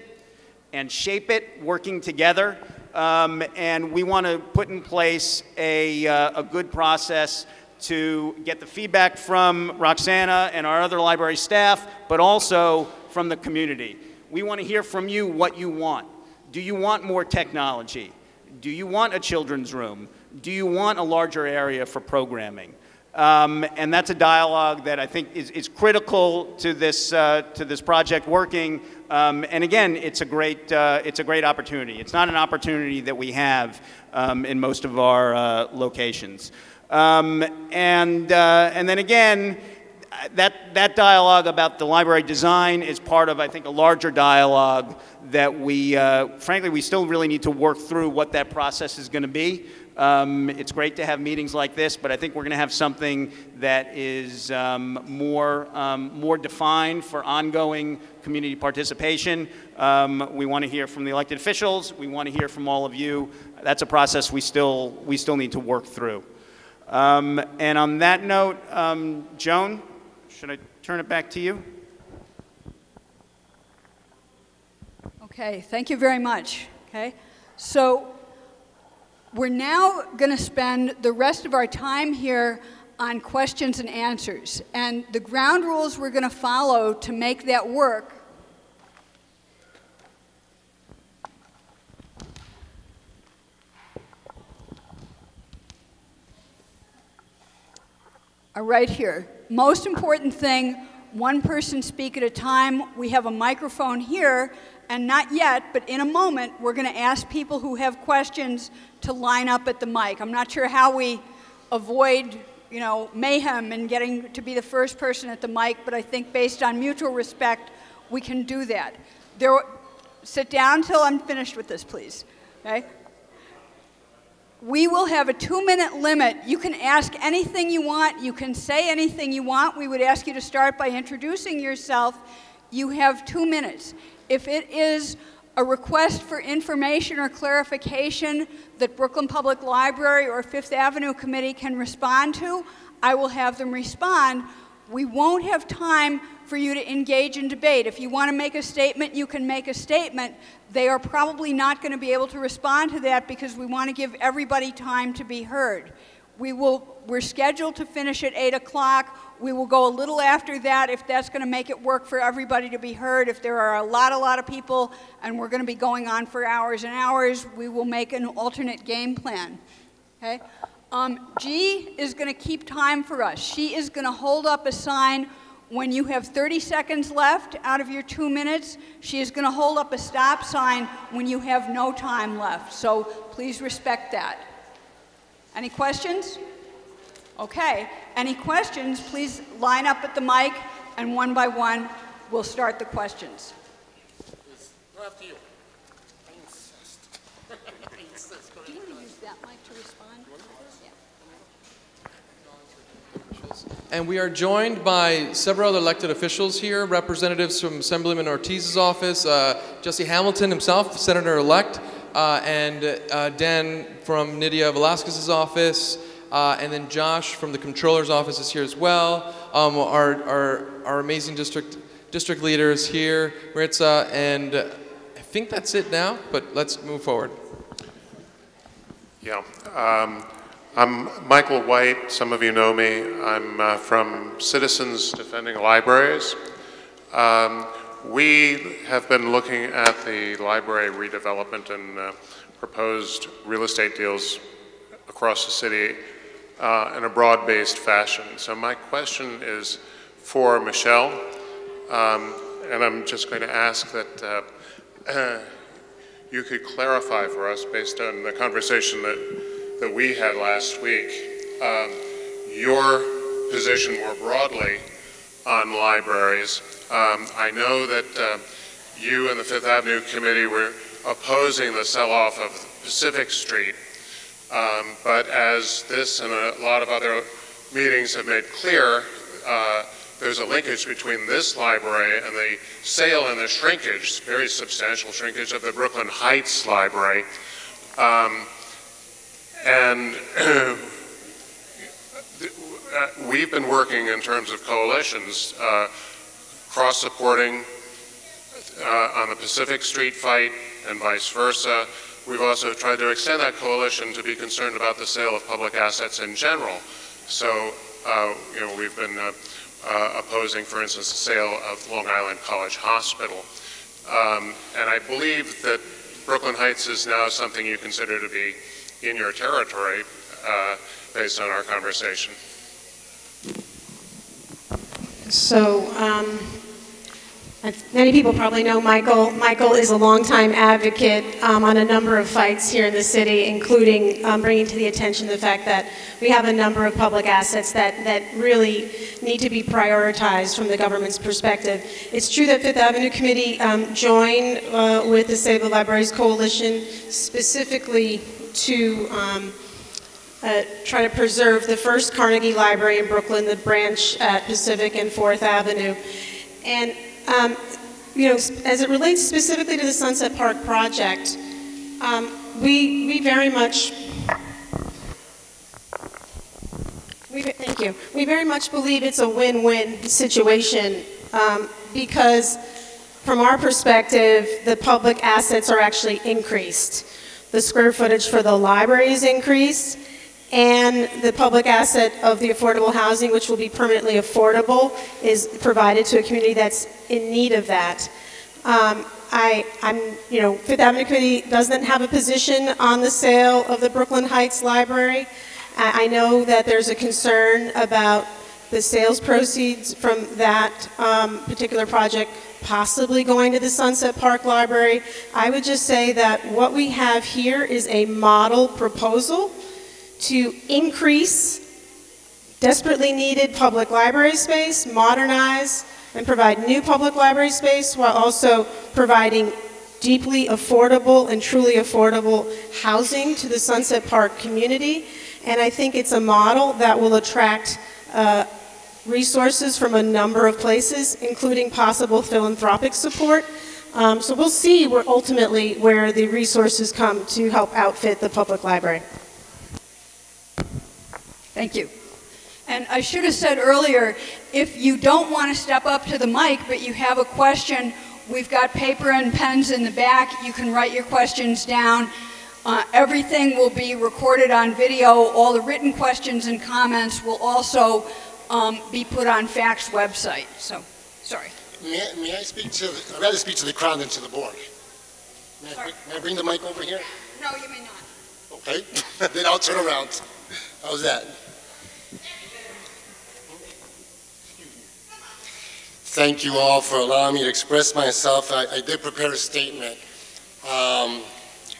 and shape it working together, and we want to put in place a good process to get the feedback from Roxana and our other library staff, but also from the community. We want to hear from you what you want. Do you want more technology? Do you want a children's room? Do you want a larger area for programming? And that's a dialogue that I think is critical to this project working. And again, it's a great opportunity. It's not an opportunity that we have in most of our locations. And then again, that dialogue about the library design is part of, I think, a larger dialogue that we, frankly, we still really need to work through what that process is going to be. It's great to have meetings like this, but I think we're going to have something that is more defined for ongoing community participation. We want to hear from the elected officials. We want to hear from all of you. That's a process we still need to work through. And on that note, Joan, should I turn it back to you? Okay, thank you very much. Okay, so we're now going to spend the rest of our time here on questions and answers. And the ground rules we're going to follow to make that work are right here. Most important thing, one person speak at a time. We have a microphone here, and not yet, but in a moment, we're going to ask people who have questions to line up at the mic. I'm not sure how we avoid, mayhem and getting to be the first person at the mic, but I think based on mutual respect, we can do that. Sit down till I'm finished with this, please. Okay? We will have a 2-minute limit. You can ask anything you want. You can say anything you want. We would ask you to start by introducing yourself. You have 2 minutes. If it is a request for information or clarification that Brooklyn Public Library or Fifth Avenue Committee can respond to, I will have them respond. We won't have time for you to engage in debate. If you want to make a statement, you can make a statement. They are probably not going to be able to respond to that because we want to give everybody time to be heard. We're scheduled to finish at 8 o'clock. We will go a little after that if that's going to make it work for everybody to be heard. If there are a lot of people and we're going to be going on for hours and hours, we will make an alternate game plan. Okay? G is going to keep time for us. She is going to hold up a sign when you have 30 seconds left out of your 2 minutes. She is going to hold up a stop sign when you have no time left. So please respect that. Any questions? Okay. Any questions, please line up at the mic, and one by one, we'll start the questions. No, after you. I insist. Do you want to use that mic to respond? Yeah. And we are joined by several other elected officials here, representatives from Assemblyman Ortiz's office, Jesse Hamilton himself, Senator-elect, and Dan from Nydia Velasquez's office, and then Josh from the Comptroller's office is here as well. Our amazing district leaders here, Maritza, and I think that's it now, but let's move forward. Yeah. I'm Michael White. Some of you know me. I'm from Citizens Defending Libraries. We have been looking at the library redevelopment and proposed real estate deals across the city in a broad-based fashion. So my question is for Michelle, and I'm just going to ask that you could clarify for us, based on the conversation that we had last week, your position more broadly on libraries. I know that you and the Fifth Avenue Committee were opposing the sell-off of Pacific Street, but as this and a lot of other meetings have made clear, there's a linkage between this library and the sale and the shrinkage, very substantial shrinkage of the Brooklyn Heights Library. And we've been working in terms of coalitions, cross-supporting on the Pacific Street fight and vice versa. We've also tried to extend that coalition to be concerned about the sale of public assets in general. So, we've been opposing, for instance, the sale of Long Island College Hospital. And I believe that Brooklyn Heights is now something you consider to be in your territory, based on our conversation. So, many people probably know Michael. Michael is a longtime advocate on a number of fights here in the city, including bringing to the attention the fact that we have a number of public assets that really need to be prioritized from the government's perspective. It's true that Fifth Avenue Committee joined with the Save the Libraries Coalition specifically to try to preserve the first Carnegie Library in Brooklyn, the branch at Pacific and 4th Avenue. And, you know, as it relates specifically to the Sunset Park project, we very much, thank you. We very much believe it's a win-win situation because from our perspective, the public assets are actually increased. The square footage for the library is increased, and the public asset of the affordable housing, which will be permanently affordable, is provided to a community that's in need of that. You know, Fifth Avenue Committee doesn't have a position on the sale of the Brooklyn Heights Library. I know that there's a concern about the sales proceeds from that particular project possibly going to the Sunset Park Library. I would just say that what we have here is a model proposal to increase desperately needed public library space, modernize, and provide new public library space while also providing deeply affordable and truly affordable housing to the Sunset Park community. And I think it's a model that will attract resources from a number of places, including possible philanthropic support. So we'll see ultimately where the resources come to help outfit the public library. Thank you. And I should have said earlier, if you don't want to step up to the mic, but you have a question, we've got paper and pens in the back. You can write your questions down. Everything will be recorded on video. All the written questions and comments will also be put on FACT's website. So, sorry. May I speak to, I'd rather speak to the crowd than to the board. May I bring the mic over here? No, you may not. Okay, then I'll turn around. How's that? Thank you all for allowing me to express myself. I did prepare a statement.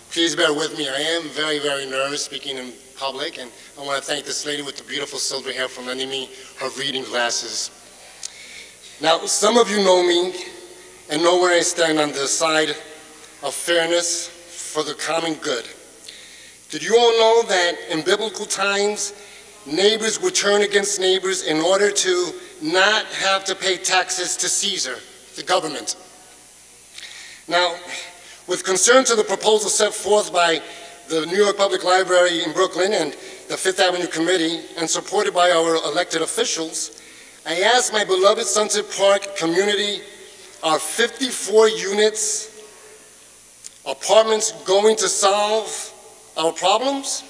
Please bear with me. I am very, very nervous speaking in public, and I want to thank this lady with the beautiful silver hair for lending me her reading glasses. Now, some of you know me and know where I stand on the side of fairness for the common good. Did you all know that in biblical times, neighbors would turn against neighbors in order to not have to pay taxes to Caesar, the government? Now, with concern to the proposal set forth by the New York Public Library in Brooklyn and the Fifth Avenue Committee, and supported by our elected officials, I asked my beloved Sunset Park community, are 54 units, apartments going to solve our problems?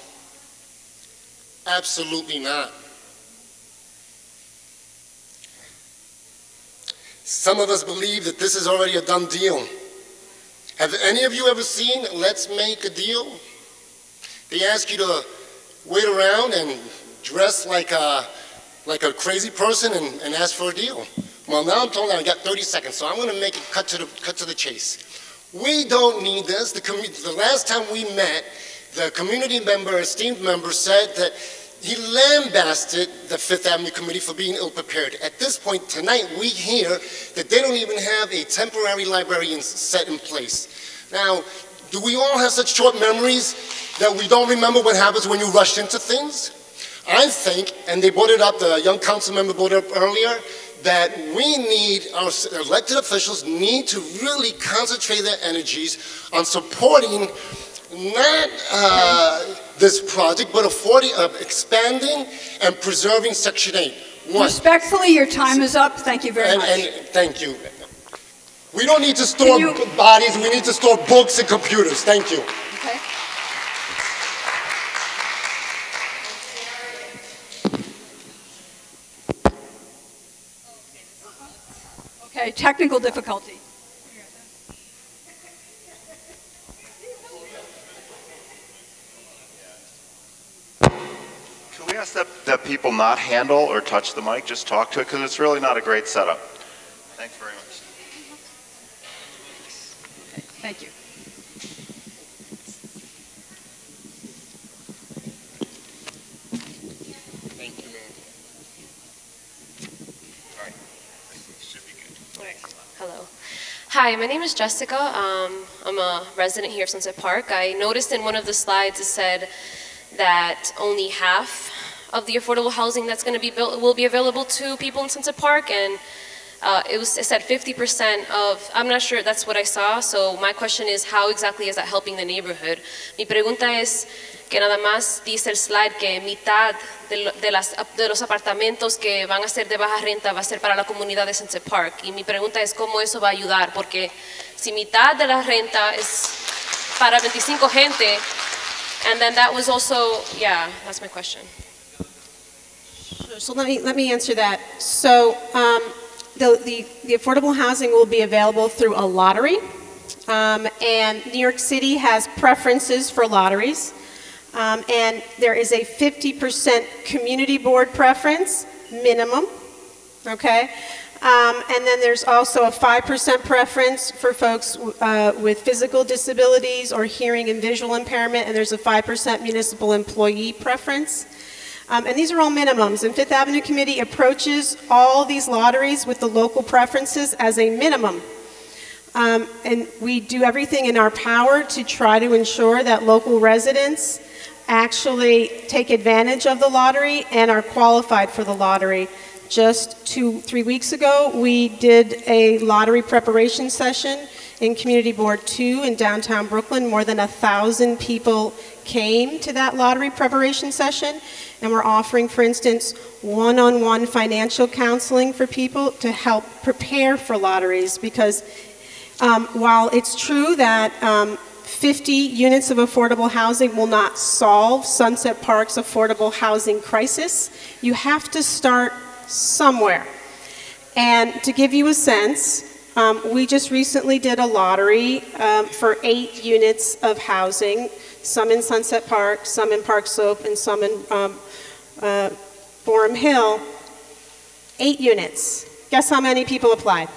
Absolutely not. Some of us believe that this is already a done deal. Have any of you ever seen Let's Make a Deal? They ask you to wait around and dress like a crazy person and ask for a deal. Well, now I'm told I got 30 seconds, so I'm going to make it cut to the chase. We don't need this. The last time we met, the community member, esteemed member, said that he lambasted the Fifth Avenue Committee for being ill-prepared. At this point tonight, we hear that they don't even have a temporary librarian set in place. Now, do we all have such short memories that we don't remember what happens when you rush into things? I think, and they brought it up, the young council member brought it up earlier, that we need, our elected officials need to really concentrate their energies on supporting not this project, but expanding and preserving Section 8. Respectfully, your time is up. Thank you very much. And thank you. We don't need to store bodies, we need to store books and computers. Thank you. Okay. Okay, technical difficulty. Can we ask that people not handle or touch the mic, just talk to it, because it's really not a great setup. Thanks very much. Okay, thank you. Thank you, ma'am. All right. Should be good. All right. Hello. Hi, my name is Jessica. I'm a resident here of Sunset Park. I noticed in one of the slides it said that only half of the affordable housing that's going to be built will be available to people in Sunset Park, and it said 50% of, I'm not sure, that's what I saw, so my question is, how exactly is that helping the neighborhood? Mi pregunta es que nada más dice el slide que mitad de los apartamentos que van a ser de baja renta va a ser para la comunidad de Sunset Park, y mi pregunta es cómo eso va a ayudar, porque si mitad de la renta es para 25 gente, and then that was also, yeah, that's my question. So let me answer that. So the affordable housing will be available through a lottery, and New York City has preferences for lotteries, and there is a 50% community board preference minimum, okay? And then there's also a 5% preference for folks with physical disabilities or hearing and visual impairment, and there's a 5% municipal employee preference. And these are all minimums, and Fifth Avenue Committee approaches all these lotteries with the local preferences as a minimum. And we do everything in our power to try to ensure that local residents actually take advantage of the lottery and are qualified for the lottery. Just 2-3 weeks ago, we did a lottery preparation session in Community Board 2 in downtown Brooklyn. More than 1,000 people came to that lottery preparation session, and we're offering, for instance, one-on-one financial counseling for people to help prepare for lotteries, because while it's true that 50 units of affordable housing will not solve Sunset Park's affordable housing crisis, you have to start somewhere. And to give you a sense, we just recently did a lottery for 8 units of housing, some in Sunset Park, some in Park Slope, and some in Boerum Hill. 8 units. Guess how many people applied?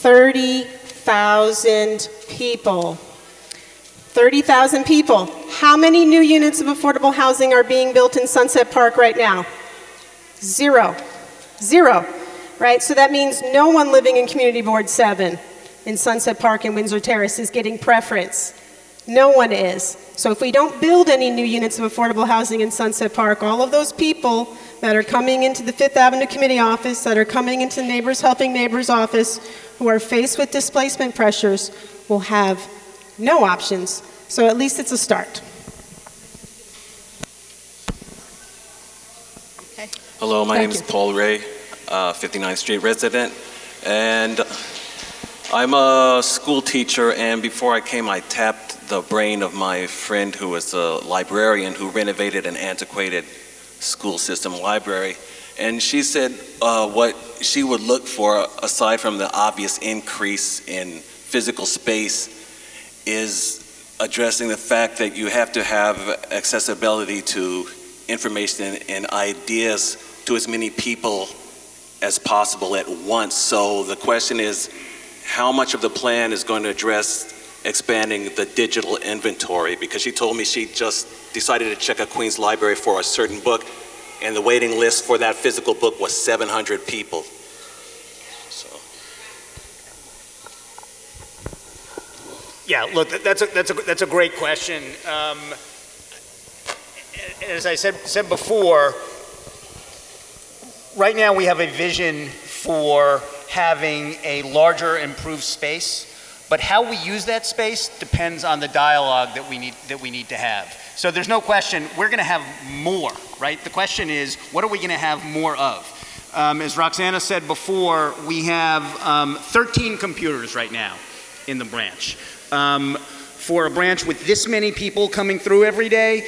30,000 people. 30,000 people. How many new units of affordable housing are being built in Sunset Park right now? 0. 0. Right? So that means no one living in Community Board 7 in Sunset Park and Windsor Terrace is getting preference. No one is. So if we don't build any new units of affordable housing in Sunset Park, all of those people that are coming into the Fifth Avenue Committee office, that are coming into Neighbors Helping Neighbors office, who are faced with displacement pressures, will have no options. So at least it's a start. Okay. Hello, my name is Paul Ray, 59th Street resident, and I'm a school teacher, and before I came I tapped the brain of my friend who was a librarian who renovated an antiquated school system library, and she said what she would look for, aside from the obvious increase in physical space, is addressing the fact that you have to have accessibility to information and ideas to as many people as possible at once. So the question is, how much of the plan is going to address expanding the digital inventory? Because she told me she just decided to check a Queens library for a certain book, and the waiting list for that physical book was 700 people. So. Yeah, look, that's a great question. As I said before, right now we have a vision for having a larger, improved space, but how we use that space depends on the dialogue that we need to have. So there's no question we're going to have more, right? The question is, what are we going to have more of? As Roxana said before, we have 13 computers right now in the branch. For a branch with this many people coming through every day,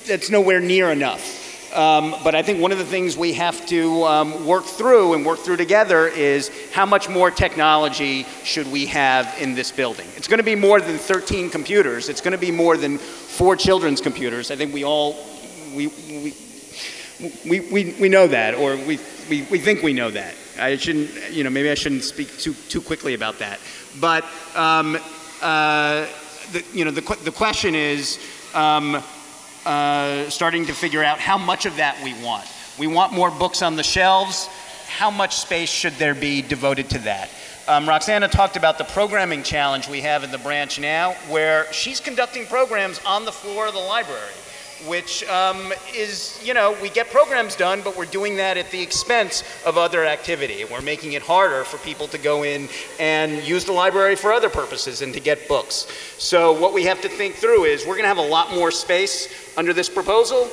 that's nowhere near enough. But I think one of the things we have to work through together is how much more technology should we have in this building. It's going to be more than 13 computers. It's going to be more than 4 children's computers. I think we all, we know that, or we think we know that. I shouldn't, maybe I shouldn't speak too quickly about that. But the question is, starting to figure out how much of that we want. We want more books on the shelves. How much space should there be devoted to that? Roxana talked about the programming challenge we have in the branch now, where she's conducting programs on the floor of the library, which is, you know, we get programs done, but we're doing that at the expense of other activity. We're making it harder for people to go in and use the library for other purposes and to get books. So what we have to think through is we're going to have a lot more space under this proposal,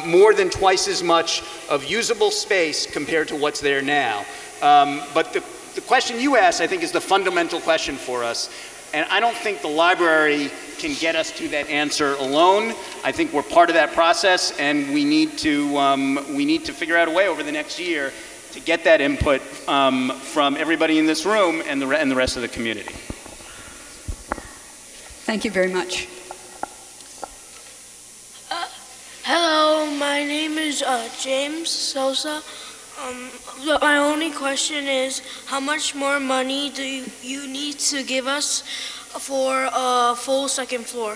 more than twice as much of usable space compared to what's there now. But the question you asked, I think, is the fundamental question for us. And I don't think the library can get us to that answer alone. I think we're part of that process, and we need to figure out a way over the next year to get that input from everybody in this room and the rest of the community. Thank you very much. Hello, my name is James Sosa. My only question is, how much more money do you need to give us for a full second floor?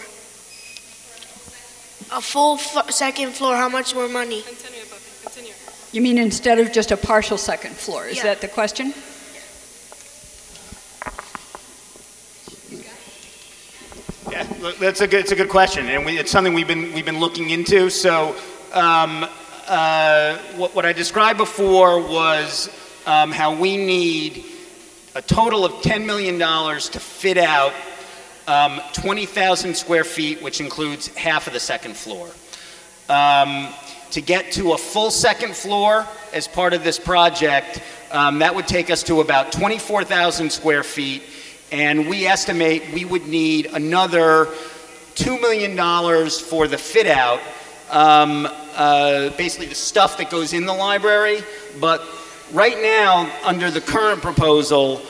A full second floor, how much more money? Continue. You mean instead of just a partial second floor? Is that the question? Yeah, it's a good question, and it's something we've been looking into. So. What I described before was how we need a total of $10 million to fit out 20,000 square feet, which includes half of the second floor. To get to a full second floor as part of this project, that would take us to about 24,000 square feet, and we estimate we would need another $2 million for the fit out. Basically the stuff that goes in the library, but right now, under the current proposal,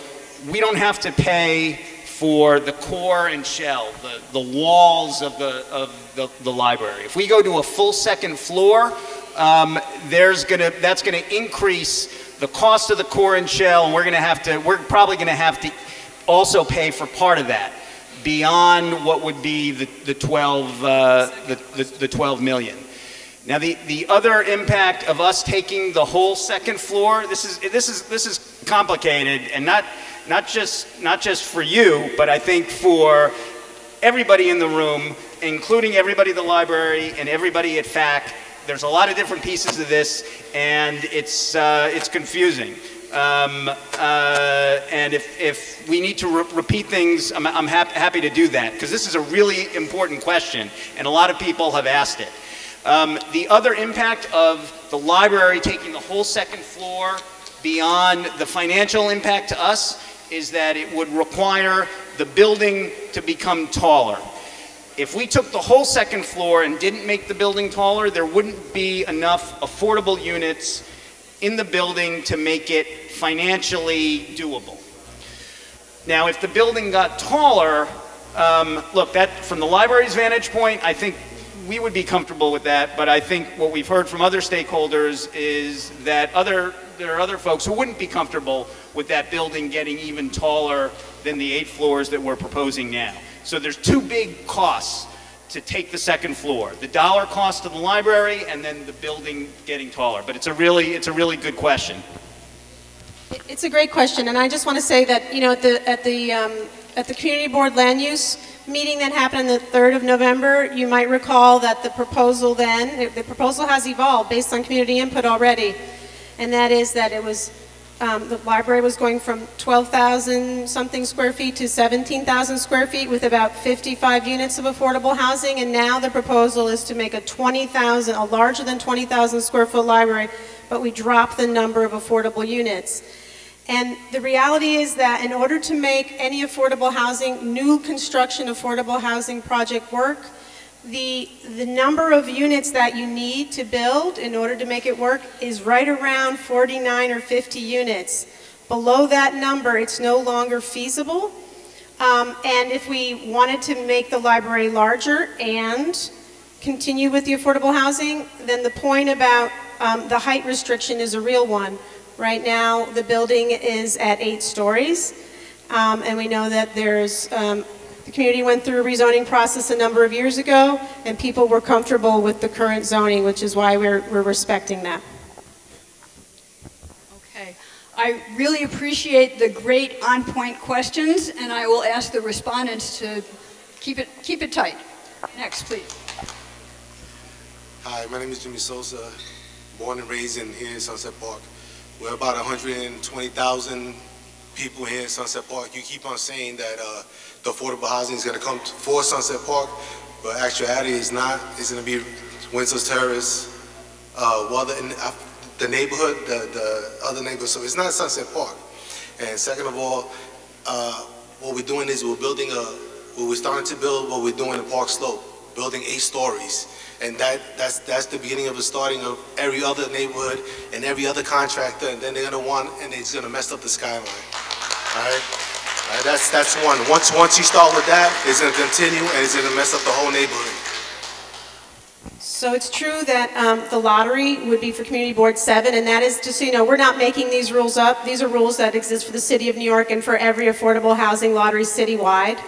we don't have to pay for the core and shell, the walls of the library. If we go to a full second floor, that's gonna increase the cost of the core and shell, and we're probably gonna have to also pay for part of that, beyond what would be the 12 million. Now the other impact of us taking the whole second floor, this is complicated, and not just for you, but I think for everybody in the room, including everybody at the library and everybody at FAC. There's a lot of different pieces of this, and it's confusing. And if we need to repeat things, I'm happy to do that, because this is a really important question, and a lot of people have asked it. The other impact of the library taking the whole second floor beyond the financial impact to us is that it would require the building to become taller. If we took the whole second floor and didn't make the building taller, there wouldn't be enough affordable units in the building to make it financially doable. Now, if the building got taller, look, that from the library's vantage point, I think we would be comfortable with that, but I think what we've heard from other stakeholders is that there are other folks who wouldn't be comfortable with that building getting even taller than the 8 floors that we're proposing now. So there's two big costs to take the second floor: the dollar cost to the library, and then the building getting taller. But it's a really good question. It's a great question, and I just want to say that, you know, at the community board land use meeting that happened on the 3rd of November, you might recall that the proposal has evolved based on community input already, and that is that it was the library was going from 12,000 something square feet to 17,000 square feet with about 55 units of affordable housing, and now the proposal is to make a larger than 20,000 square foot library, but we drop the number of affordable units. And the reality is that in order to make any affordable housing, new construction affordable housing project work, the number of units that you need to build in order to make it work is right around 49 or 50 units. Below that number, it's no longer feasible. And if we wanted to make the library larger and continue with the affordable housing, then the point about the height restriction is a real one. Right now, the building is at 8 stories, and we know that there's, the community went through a rezoning process a number of years ago, and people were comfortable with the current zoning, which is why we're respecting that. Okay. I really appreciate the great on-point questions, and I will ask the respondents to keep it tight. Next, please. Hi, my name is Jimmy Sosa, born and raised here in Sunset Park. We're about 120,000 people here in Sunset Park. You keep on saying that the affordable housing is going to come for Sunset Park, but actuality is not. It's going to be Windsor's Terrace, the neighborhood, the other neighborhood. So it's not Sunset Park. And second of all, what we're doing is we're starting to build what we're doing in Park Slope, building 8 stories. And that's the beginning of the starting of every other neighborhood and every other contractor, and then they're gonna it's gonna mess up the skyline. All right? That's one. Once you start with that, it's gonna continue and it's gonna mess up the whole neighborhood. So it's true that the lottery would be for Community Board 7, and that is, just so you know, we're not making these rules up. These are rules that exist for the City of New York and for every affordable housing lottery citywide.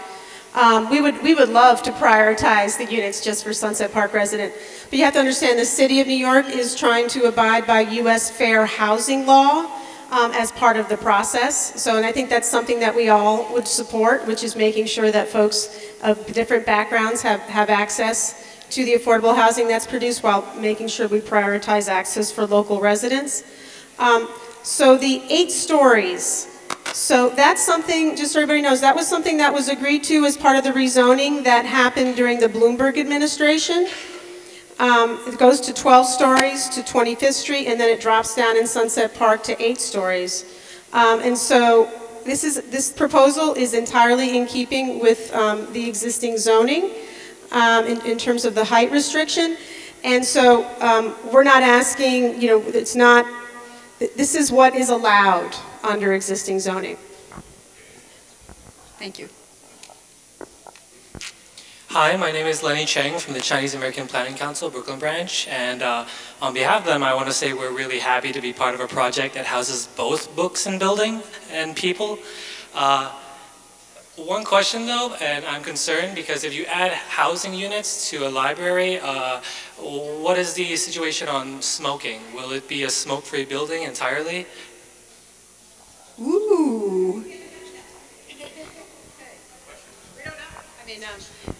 We would love to prioritize the units just for Sunset Park resident. But you have to understand the City of New York is trying to abide by U.S. fair housing law as part of the process. So, and I think that's something that we all would support, which is making sure that folks of different backgrounds have access to the affordable housing that's produced while making sure we prioritize access for local residents. So the 8 stories. So that's something, just so everybody knows, that was something that was agreed to as part of the rezoning that happened during the Bloomberg administration. It goes to 12 stories to 25th Street, and then it drops down in Sunset Park to 8 stories. And so this proposal is entirely in keeping with the existing zoning in terms of the height restriction. And so we're not asking, you know, it's not, this is what is allowed under existing zoning. Thank you. Hi, my name is Lenny Cheng from the Chinese American Planning Council, Brooklyn branch, and on behalf of them, I want to say we're really happy to be part of a project that houses both books and building and people. One question though, and I'm concerned because if you add housing units to a library, what is the situation on smoking? Will it be a smoke-free building entirely? Ooh.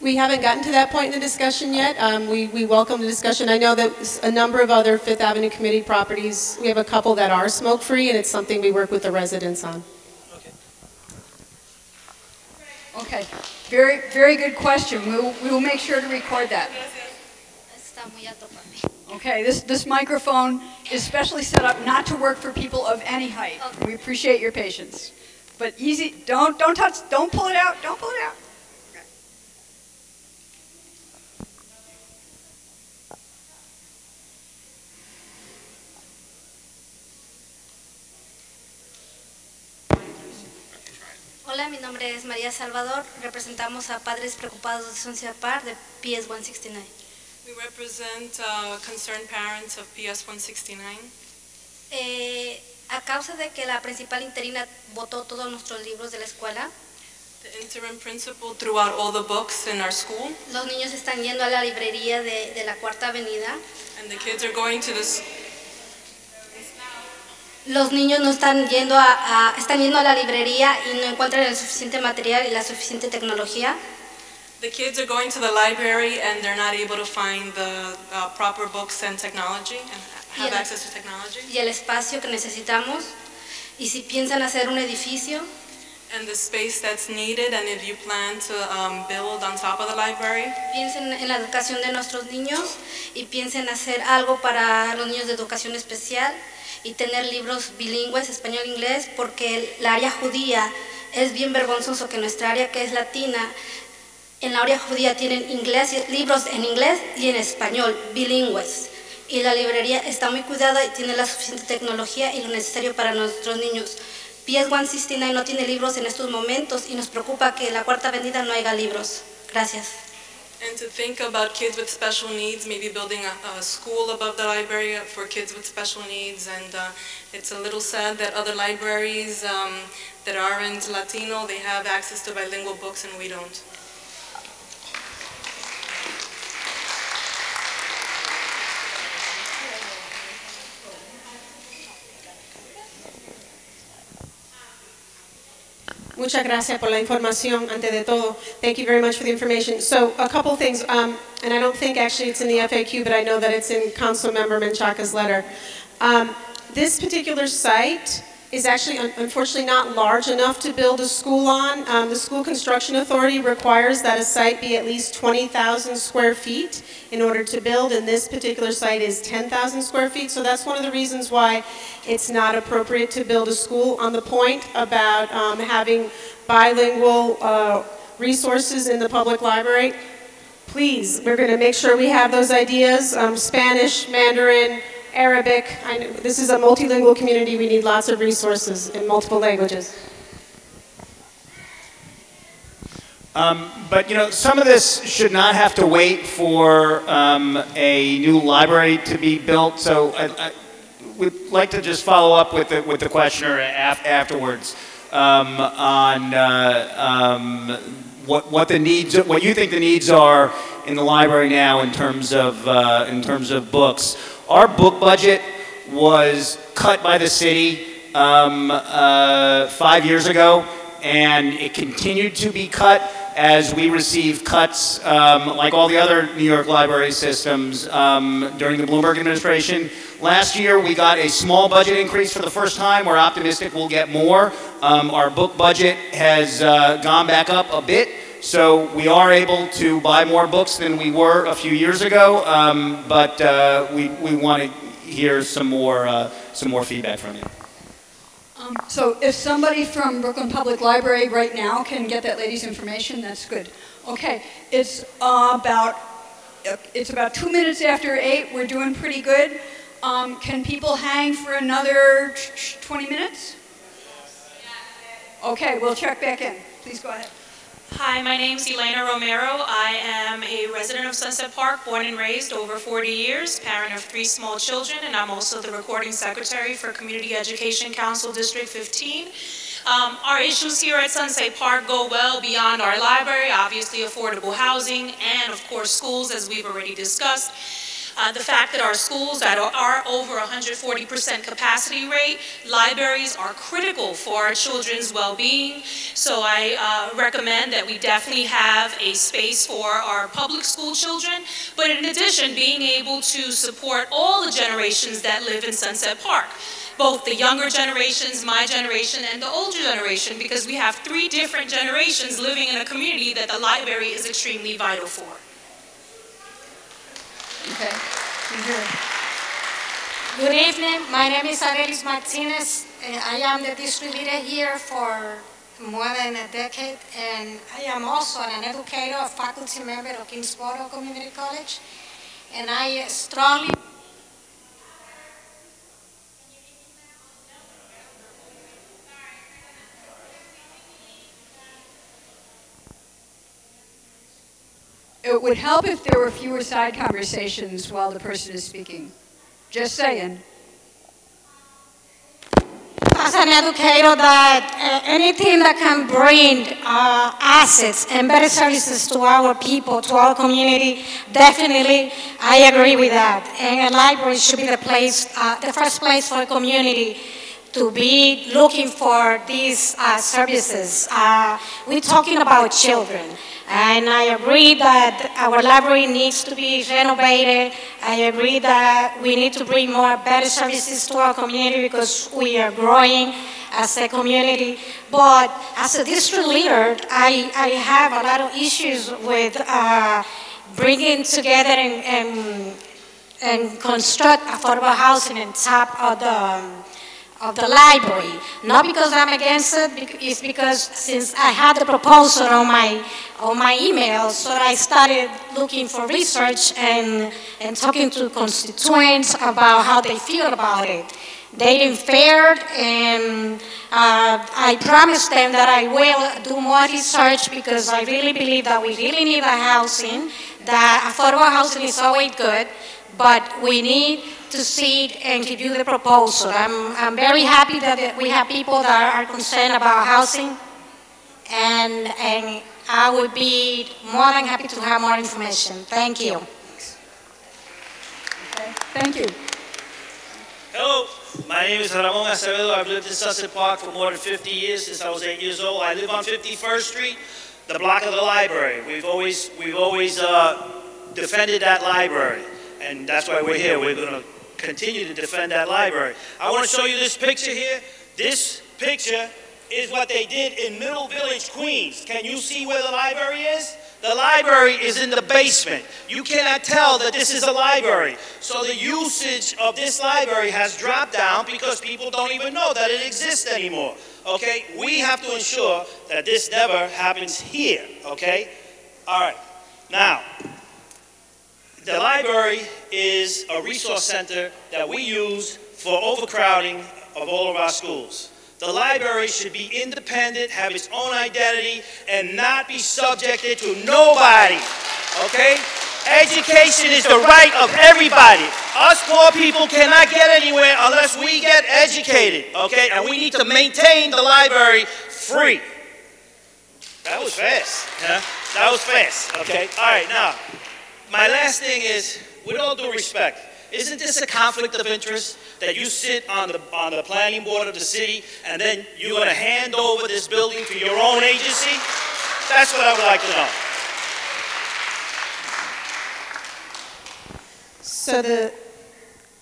We haven't gotten to that point in the discussion yet. We welcome the discussion. I know that a number of other Fifth Avenue Committee properties, we have a couple that are smoke-free, and it's something we work with the residents on. Okay, very, very good question. We will make sure to record that. Okay, this microphone is specially set up not to work for people of any height. We appreciate your patience. But easy, don't touch, don't pull it out, don't pull it out. Hola, mi nombre es María Salvador. Representamos a Padres Preocupados de Sunset Park de PS 169. We represent concerned parents of PS 169. A causa de que la principal interina botó todos nuestros libros de la escuela, the interim principal threw out all the books in our school. Los niños están yendo a la librería de la Cuarta Avenida. And the kids are going to this. Los niños no están yendo están yendo a la librería y no encuentran el suficiente material y la suficiente tecnología. The kids are going to the library and they're not able to find the proper books and technology and have access to technology. Y el espacio que necesitamos. Y si piensan hacer un edificio, and the space that's needed, and if you plan to build on top of the library. Piensen en la educación de nuestros niños y piensen hacer algo para los niños de educación especial y tener libros bilingües, español-inglés, porque el área judía es bien vergonzoso que nuestra área que es latina, en la área judía tienen libros en inglés y en español, bilingües. Y la librería está muy cuidada y tiene la suficiente tecnología y lo necesario para nuestros niños. PS 169 no tiene libros en estos momentos y nos preocupa que en la Cuarta Avenida no haya libros. Gracias. And to think about kids with special needs, maybe building a school above the library for kids with special needs. And it's a little sad that other libraries that aren't Latino, they have access to bilingual books and we don't. Muchas gracias por la información, ante de todo. Thank you very much for the information. So, a couple things, and I don't think actually it's in the FAQ, but I know that it's in Councilmember Menchaca's letter. This particular site is actually unfortunately not large enough to build a school on. The School Construction Authority requires that a site be at least 20,000 square feet in order to build, and this particular site is 10,000 square feet. So that's one of the reasons why it's not appropriate to build a school. On the point about having bilingual resources in the public library, please, we're going to make sure we have those ideas, Spanish, Mandarin, Arabic. I know this is a multilingual community. We need lots of resources in multiple languages. But you know, some of this should not have to wait for a new library to be built. So I would like to just follow up with the questioner afterwards on what the needs, what you think the needs are in the library now in terms of books. Our book budget was cut by the city 5 years ago, and it continued to be cut as we received cuts like all the other New York library systems during the Bloomberg administration. Last year we got a small budget increase for the first time. We're optimistic we'll get more. Our book budget has gone back up a bit. So we are able to buy more books than we were a few years ago, but we want to hear some more feedback from you. So if somebody from Brooklyn Public Library right now can get that lady's information, that's good. Okay, it's about 2 minutes after 8. We're doing pretty good. Can people hang for another 20 minutes? Okay, we'll check back in. Please go ahead. Hi, my name's Elena Romero. I am a resident of Sunset Park, born and raised over 40 years, parent of 3 small children, and I'm also the recording secretary for Community Education Council District 15. Our issues here at Sunset Park go well beyond our library, obviously affordable housing, and of course schools, as we've already discussed. The fact that our schools that are over 140% capacity rate, libraries are critical for our children's well-being. So I recommend that we definitely have a space for our public school children, but in addition, being able to support all the generations that live in Sunset Park. Both the younger generations, my generation, and the older generation, because we have 3 different generations living in a community that the library is extremely vital for. Okay. Good evening. My name is Arelis Martinez. I am the district leader here for more than a decade, and I am also an educator, a faculty member of Kingsborough Community College, and I strongly It would help if there were fewer side conversations while the person is speaking. Just saying. As an educator, that anything that can bring assets and better services to our people, to our community, definitely I agree with that. And a library should be the place, the first place for a community to be looking for these services. We're talking about children. And I agree that our library needs to be renovated. I agree that we need to bring more better services to our community because we are growing as a community. But as a district leader, I have a lot of issues with bringing together and construct affordable housing on top of the library. Not because I'm against it, it's because since I had the proposal on my email, so I started looking for research and talking to constituents about how they feel about it. They didn't fare, and I promised them that I will do more research because I really believe that we really need a housing, that affordable housing is always good, but we need to see it and give you the proposal. I'm very happy that we have people that are concerned about housing, and I would be more than happy to have more information. Thank you. Okay. Thank you. Hello. My name is Ramon Acevedo. I've lived in Sunset Park for more than 50 years, since I was 8 years old. I live on 51st Street, the block of the library. We've always defended that library, and that's why we're here. We're going to continue to defend that library. I want to show you this picture here. This picture is what they did in Middle Village, Queens. Can you see where the library is? The library is in the basement. You cannot tell that this is a library. So the usage of this library has dropped down because people don't even know that it exists anymore. Okay? We have to ensure that this never happens here. Okay? All right. Now, the library is a resource center that we use for overcrowding of all of our schools. The library should be independent, have its own identity, and not be subjected to nobody, okay? Education is the right of everybody. Us poor people cannot get anywhere unless we get educated, okay? And we need to maintain the library free. That was fast, huh? That was fast, okay? All right, now, my last thing is, with all due respect, isn't this a conflict of interest that you sit on the planning board of the city and then you're going to hand over this building to your own agency? That's what I would like to know. So the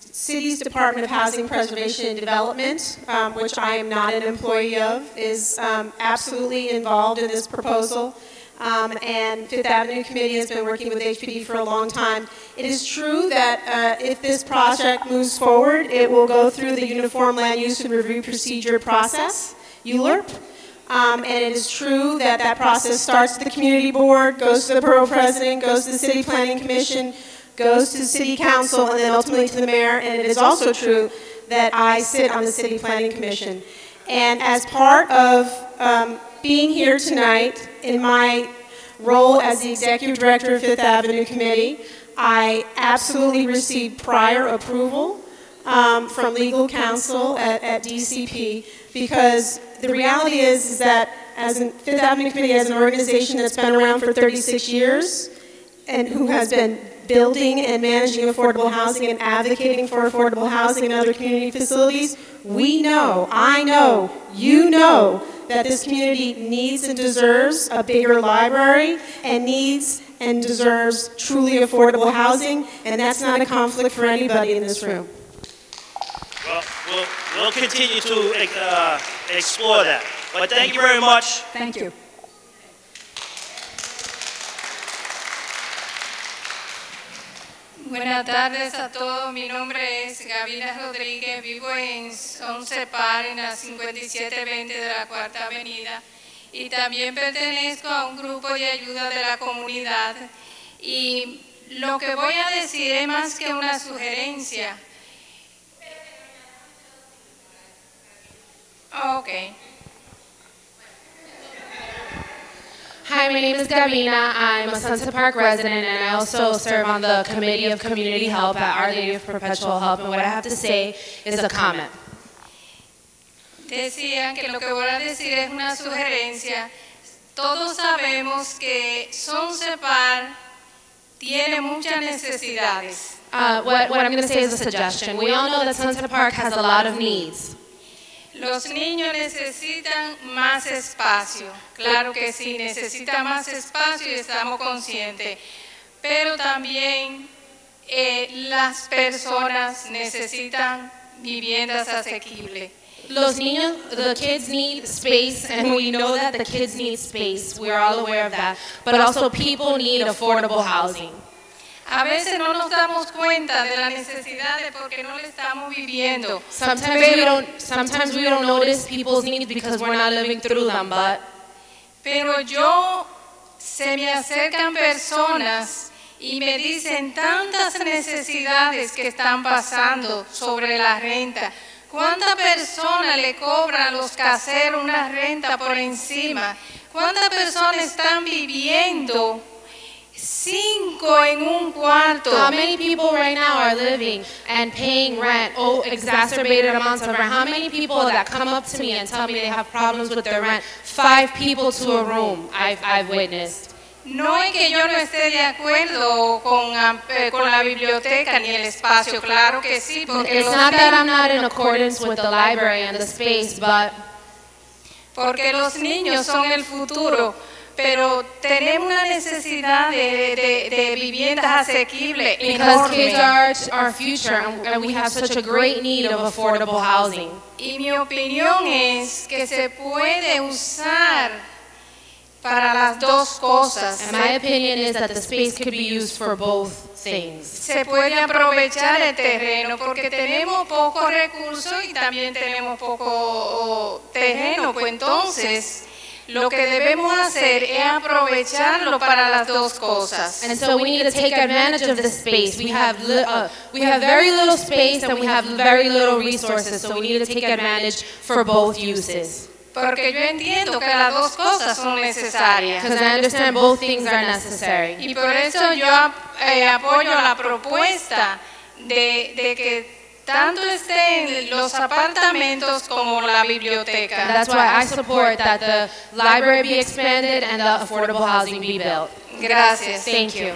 city's Department of Housing Preservation and Development, which I am not an employee of, is absolutely involved in this proposal. And Fifth Avenue Committee has been working with HPD for a long time. It is true that if this project moves forward, it will go through the Uniform Land Use and Review Procedure process, ULURP. And it is true that that process starts at the community board, goes to the borough president, goes to the city planning commission, goes to the city council, and then ultimately to the mayor. And it is also true that I sit on the city planning commission. And as part of being here tonight in my role as the executive director of Fifth Avenue Committee, I absolutely received prior approval from legal counsel at DCP, because the reality is that as Fifth Avenue Committee, as an organization that's been around for 36 years and who has been building and managing affordable housing and advocating for affordable housing and other community facilities, we know, I know, you know, that this community needs and deserves a bigger library and needs and deserves truly affordable housing, and that's not a conflict for anybody in this room. Well, we'll continue to explore that. But thank you very much. Thank you. Buenas tardes a todos, mi nombre es Gabriela Rodríguez, vivo en Sunset Park en la 5720 de la Cuarta Avenida y también pertenezco a un grupo de ayuda de la comunidad, y lo que voy a decir es más que una sugerencia. Okay. Hi, my name is Gavina. I'm a Sunset Park resident, and I also serve on the Committee of Community Help at Our Lady of Perpetual Help, and what I have to say is a comment. Decía que lo que voy a decir es una sugerencia. Todos sabemos que Sunset Park tiene muchas necesidades. What I'm going to say is a suggestion. We all know that Sunset Park has a lot of needs. Los niños necesitan más espacio, claro que sí, necesitan más espacio y estamos conscientes, pero también las personas necesitan viviendas asequibles. Los niños, the kids need space, and we know that the kids need space. We're all aware of that. But also people need affordable housing. A veces no nos damos cuenta de las necesidades porque no le estamos viviendo. Sometimes we don't notice people's needs because we're not living through them, but Pero se me acercan personas y me dicen tantas necesidades que están pasando sobre la renta. ¿Cuántas personas le cobran a los caseros una renta por encima? ¿Cuántas personas están viviendo 5 en un cuarto? How many people right now are living and paying rent, exacerbated amounts of rent? How many people that come up to me and tell me they have problems with their rent? 5 people to a room I've witnessed. No es que yo no esté de acuerdo con la biblioteca ni el espacio, claro que sí, porque It's not that I'm not in accordance with the library and the space, but porque los niños son el futuro, pero tenemos una necesidad de viviendas asequibles. because kids are our future, and we have such a great need of affordable housing. Y mi opinión es que se puede usar para las dos cosas. And my opinion is that the space could be used for both things. Se puede aprovechar el terreno porque tenemos pocos recursos y también tenemos poco terreno, pues entonces lo que debemos hacer es aprovecharlo para las dos cosas. And so we need to take advantage of the space. We have very little space and we have very little resources, so we need to take advantage for both uses. Porque yo entiendo que las dos cosas son necesarias. Because I understand both things are necessary. Y por eso yo apoyo la propuesta de que tanto estén los apartamentos como la biblioteca. That's why I support that the library be expanded and the affordable housing be built. Gracias. Thank you.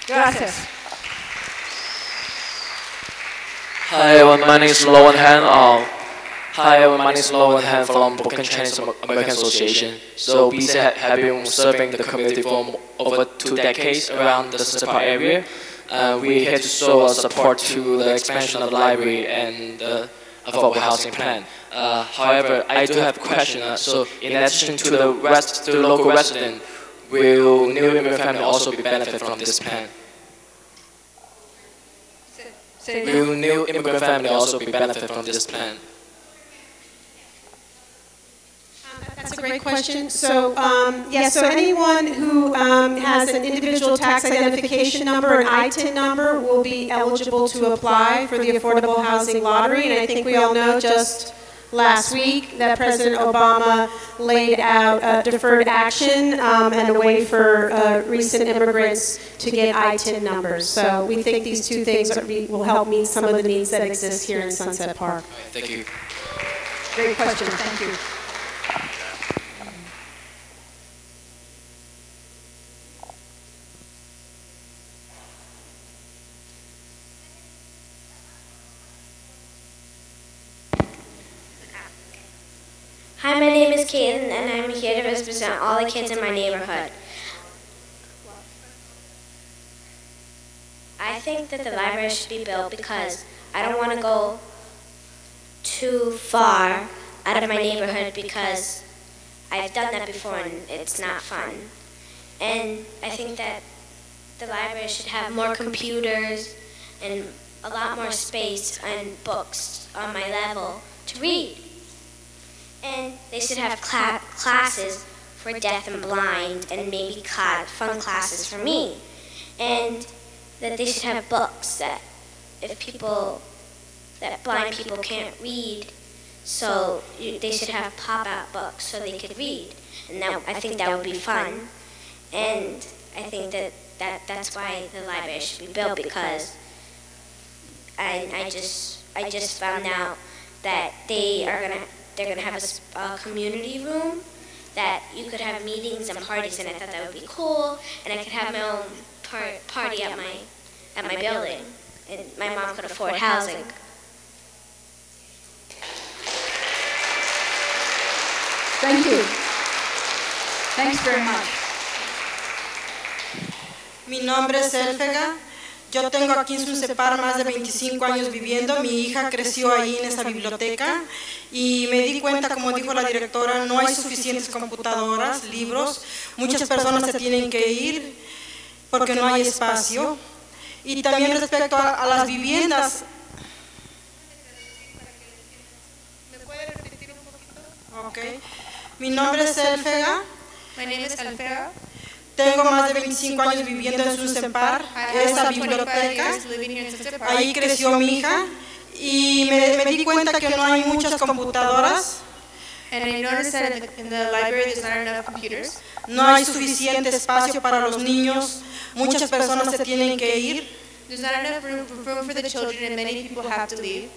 Gracias. Hi everyone, my name is Lowen Han. Hi everyone, my name is Lowen Han from Brooklyn Chinese American Association. So BC have been serving the community for over 2 decades around the Sunset Park area. We here to show our support to the expansion of the library and the affordable housing plan. However, I do have a question. So in addition to the local resident, will new immigrant family also be benefit from this plan? Will new immigrant family also be benefit from this plan? That's a great question. So, so anyone who has an individual tax identification number, an ITIN number, will be eligible to apply for the Affordable Housing Lottery. And I think we all know just last week that President Obama laid out deferred action and a way for recent immigrants to get ITIN numbers. So we think these two things will help meet some of the needs that exist here in Sunset Park. Thank you. Great question. Thank you. Hi, my name is Caitlin, and I'm here to represent all the kids in my neighborhood. I think that the library should be built because I don't want to go too far out of my neighborhood because I've done that before and it's not fun. And I think that the library should have more computers and a lot more space and books on my level to read. And they should have classes for deaf and blind and maybe fun classes for me. And that they should have books that blind people can't read, so they should have pop-out books so they could read. And I think that would be fun. And I think that's why the library should be built, because I just found out that they're gonna have a community room that you could have meetings and parties, and I thought that would be cool, and I could have my own party at my building, and my mom could afford housing. Thank you. Thanks very much. Mi nombre es Elfega. Yo tengo aquí en Suncepar más de 25 años viviendo. Mi hija creció ahí en esa biblioteca y me di cuenta, como dijo la directora, no hay suficientes computadoras, libros. Muchas personas se tienen que ir porque no hay espacio. Y también respecto a las viviendas. ¿Me puede repetir un poquito? Ok. Mi nombre es Elfega. My name is Alfea. Tengo más de 25 años viviendo en Suncepar, esa biblioteca. Ahí creció mi hija y me di cuenta que no hay muchas computadoras. And I noticed that in the library there's not enough computers. No hay suficiente espacio para los niños. Muchas personas se tienen que ir. There's not enough room for the children and many people have to leave.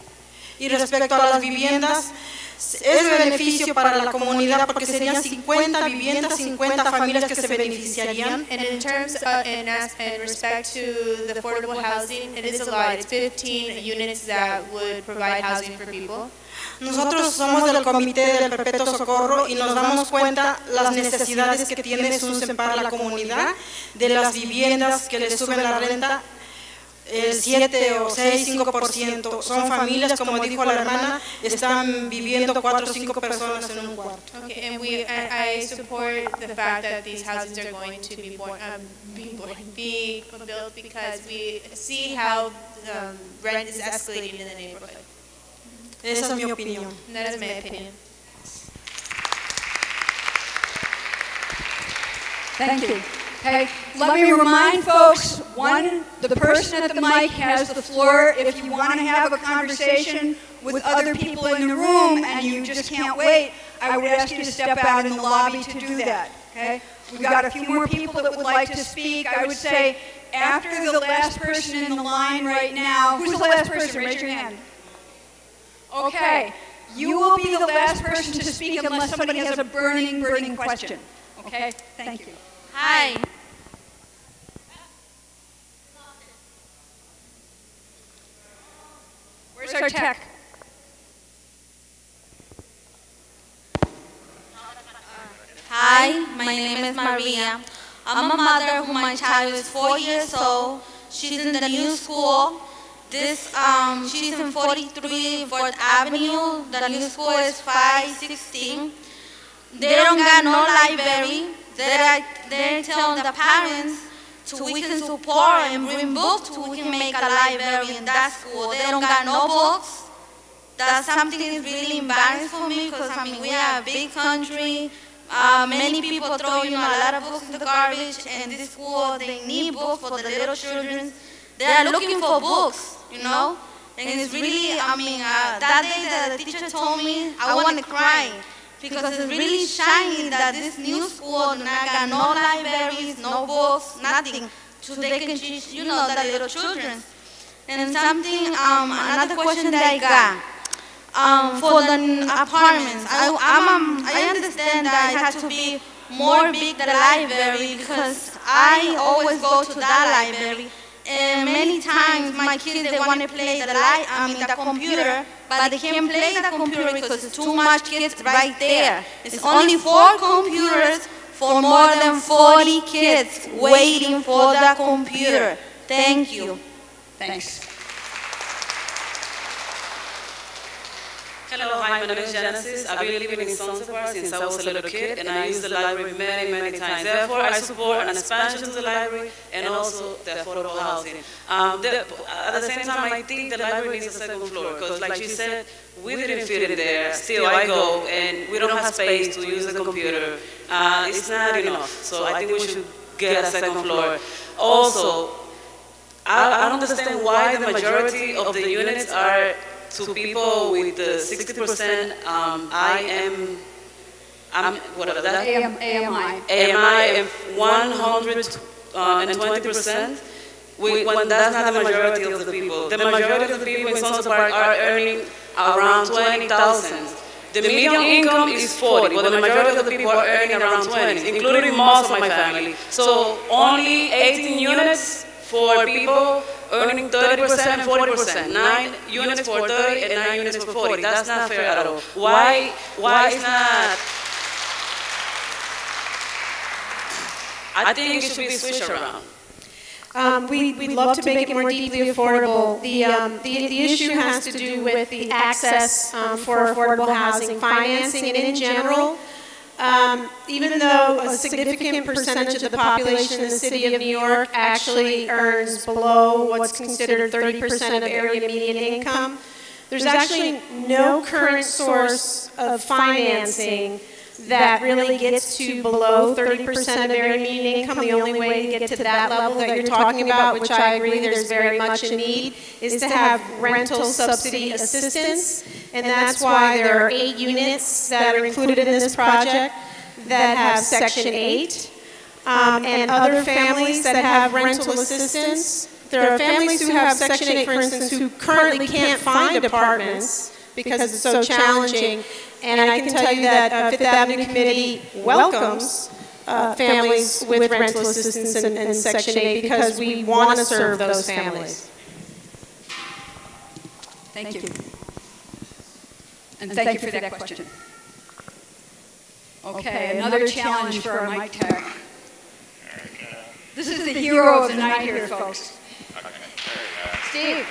Y respecto a las viviendas, Es beneficio para la comunidad porque serían 50 viviendas, 50 familias que se beneficiarían. And in terms in respect to the affordable housing, it is a lot. It's 15 units that would provide housing for people. Nosotros somos del Comité del Perpetuo Socorro y nos damos cuenta las necesidades que tiene SUNSEM para la comunidad, de las viviendas que le suben la renta, el 7 o 6, 5%. Son familias, como dijo la hermana, están viviendo 4 o 5 personas en un cuarto. Okay, and I support the fact that these houses are going to be built because we see how rent is escalating in the neighborhood. Esa es mi opinión. That is my opinion. Thank you. Okay, let me remind folks, the person at the mic has the floor. If you want to have a conversation with other people in the room and you just can't wait, I would ask you to step out in the lobby to do that, okay? We've got a few more people that would like to speak. I would say after the last person in the line right now, who's the last person? Raise your hand. Okay, you will be the last person to speak unless somebody has a burning question, okay? Thank you. Hi. Where's our tech? Hi, my name is Maria. I'm a mother who my child is 4 years old. She's in the new school. She's in 43 4th Avenue. The new school is 516. They don't got no library. They're telling the parents we can support and bring books we can make a library in that school. They don't got no books. That's something that's really embarrassing for me because we are a big country. Many people throw a lot of books in the garbage, and this school, they need books for the little children. They are looking for books, and it's really, that day the teacher told me, I want to cry. Because it's really shiny that this new school not got no libraries, no books, nothing, so they can teach, the little children. And another question that I got, for the apartments, I understand that it has to be more big than the library because I always go to that library. And many times my kids, they want to play the computer, but they can't play the computer because it's too much kids right there. It's only 4 computers for more than 40 kids waiting for the computer. Thank you. Thanks. Hello, hi, my name is Genesis. I've been living in Sunset Park since I was a little kid, and I use the library many times. Therefore, I support an expansion to the library and also the affordable housing. At the same time, I think the library needs a second floor, because like she said, we didn't fit it there. Still, I go, and we don't have space to use the computer. It's not enough, so I think we should get a second floor. Also, I don't understand why the majority of the units are to people with 60% whatever that AMI and 120%. When that's not the majority of the people. The majority of the people in Sunset Park are earning around 20,000. The median income is 40, but the majority of the people are earning around 20, including most of my family. So only 18 units for people earning 30% and 40%. 9 units for 30 and 9 units for 40. That's not fair at all. Why is not? I think it should be switched around. We'd love to make it more deeply affordable. The issue has to do with the access for affordable housing financing, and in general, even though a significant percentage of the population in the city of New York actually earns below what's considered 30% of area median income, there's actually no current source of financing that really gets to below 30% of area median income. The only way to get to that level that you're talking about, which I agree there's very much a need, is to have rental subsidy assistance. And that's why there are 8 units that are included in this project that have Section 8. And other families that have rental assistance. There are families who have Section 8, for instance, who currently can't find apartments because it's so challenging. And I can tell you that Fifth Avenue Committee welcomes families with rental assistance and Section 8 because we want to serve those families. Thank you. And thank you for that question. Okay, another challenge for our mic tech. This is the hero of the night here, folks. Steve.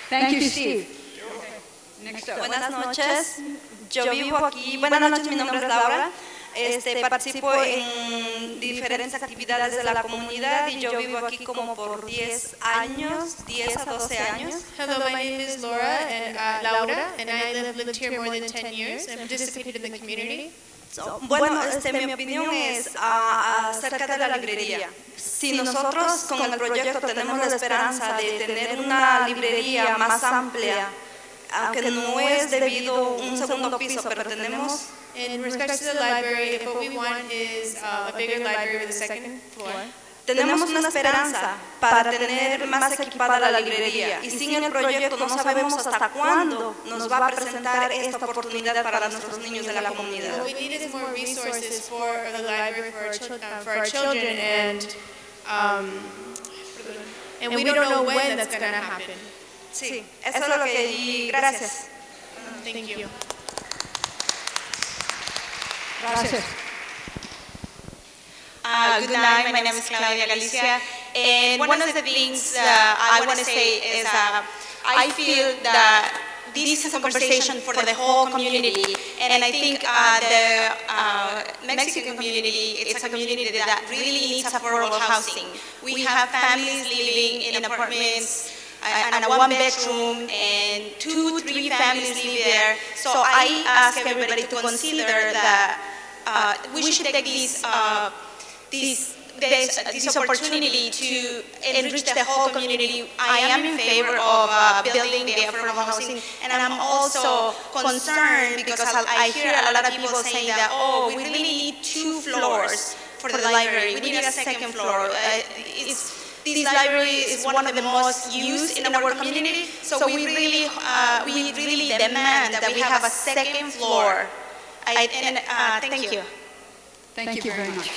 Thank you, Steve. Next up. Buenas noches. Yo vivo aquí. Buenas noches, mi nombre es Laura. Participo en diferentes actividades de la comunidad y yo vivo aquí como por 10 años, 10 a 12 años. Hello, my name is Laura, and I lived here more than 10 years and participated in the community. Bueno, mi opinión es acerca de la librería. Si nosotros con el proyecto tenemos la esperanza de tener una librería más amplia, aunque no es debido a un segundo piso, pero tenemos... In respect to the library, if what we want is a bigger library with a second floor, tenemos una esperanza para tener más equipada la librería y sin el proyecto no sabemos hasta cuándo nos va a presentar esta oportunidad para nuestros niños de la comunidad. What we need is more resources for the library for our children, and we don't know when that's going to happen. Sí, eso es lo que... Y gracias. Thank you. Gracias. Good night, my name is Claudia Galicia, and one of the things I want to say is I feel that this is a conversation for the whole community, and I think the Mexican community, it's a community that really needs affordable housing. We have families living in apartments, and a one-bedroom, and 2-3 families live there. So I ask everybody to consider that we should take this opportunity to enrich the whole community. I am in favor of building the affordable housing, and I'm also concerned because I hear a lot of people saying that, oh, we really need 2 floors for the library. We need a second floor. This library is one of the most used in our community, so we really demand that we have a second floor. Thank you. Thank you very much.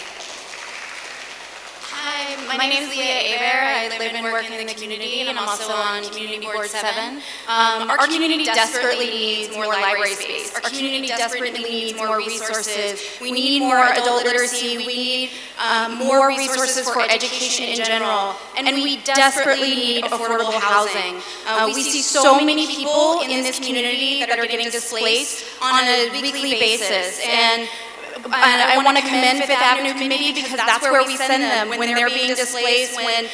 Hi, my name is Leah Aber. I live and work in the community, and I'm also on Community Board 7. Our community desperately needs more library space. Our community desperately needs more resources. We need more adult literacy. We need more resources for education in general. And we desperately need affordable housing. We see so many people in this community that are getting displaced on a weekly basis. And I want to commend Fifth Avenue Committee because that's where we send them when they're being displaced, when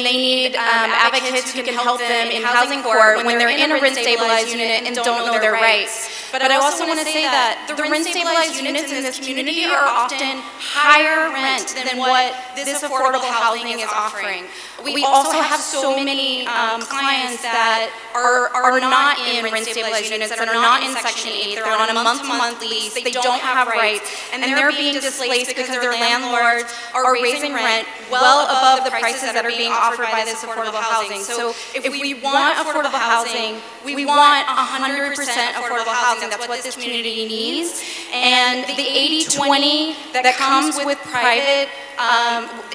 they need advocates who can help them in housing court, when they're in a rent-stabilized unit and don't know their rights. But I also want to say that the rent-stabilized units in this community are often higher rent than what this affordable housing is offering. We also have so many clients that are not in rent-stabilized units, that are not in Section 8, they're on a month-to-month lease, they don't have rights, and they're being displaced because their landlords are raising rent well above the prices that are being offered by this affordable housing. So if we want affordable housing, we want 100% affordable housing. That's what this community needs. And the 80-20 that comes with private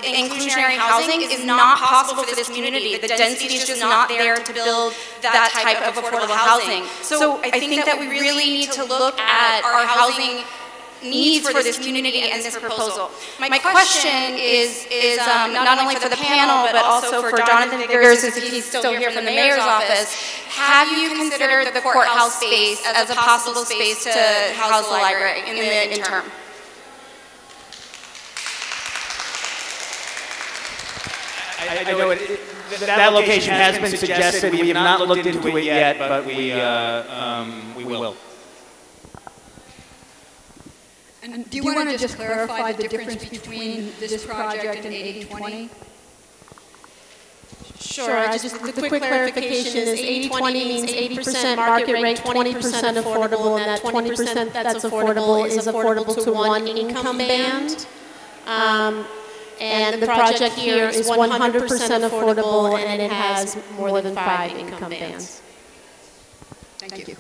inclusionary housing is not possible for this community. The density is just not there to build that type of affordable housing. So I think that we really need to look at our housing needs for this community and this proposal. My question is not only for the panel, but also for Jonathan Viggers, if he's still here from the mayor's office. Have you considered the courthouse space as a possible space to house the library in the interim? I know that location has been suggested. We have not looked into it yet, but we will. And do you want to just clarify the difference between this project and 80-20? Sure, just the quick clarification is 80-20 means 80% market rate, 20% affordable, and that 20% that's affordable is affordable to one income band. And the project here is 100% affordable, and it has more than 5 income bands. Thank you.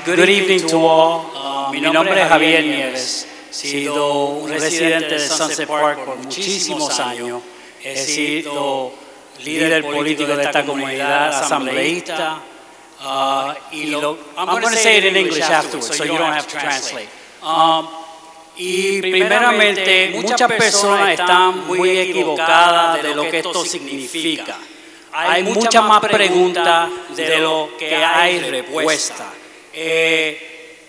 Good evening to all. Mi nombre es Javier Nieves. He sido un residente de Sunset Park por muchísimos años. He sido líder político de esta comunidad, asambleísta. I'm going to say it in English afterwards, so you don't have to translate. Y primeramente, muchas personas están muy equivocadas de lo que esto significa. Hay muchas más preguntas de lo que hay respuesta.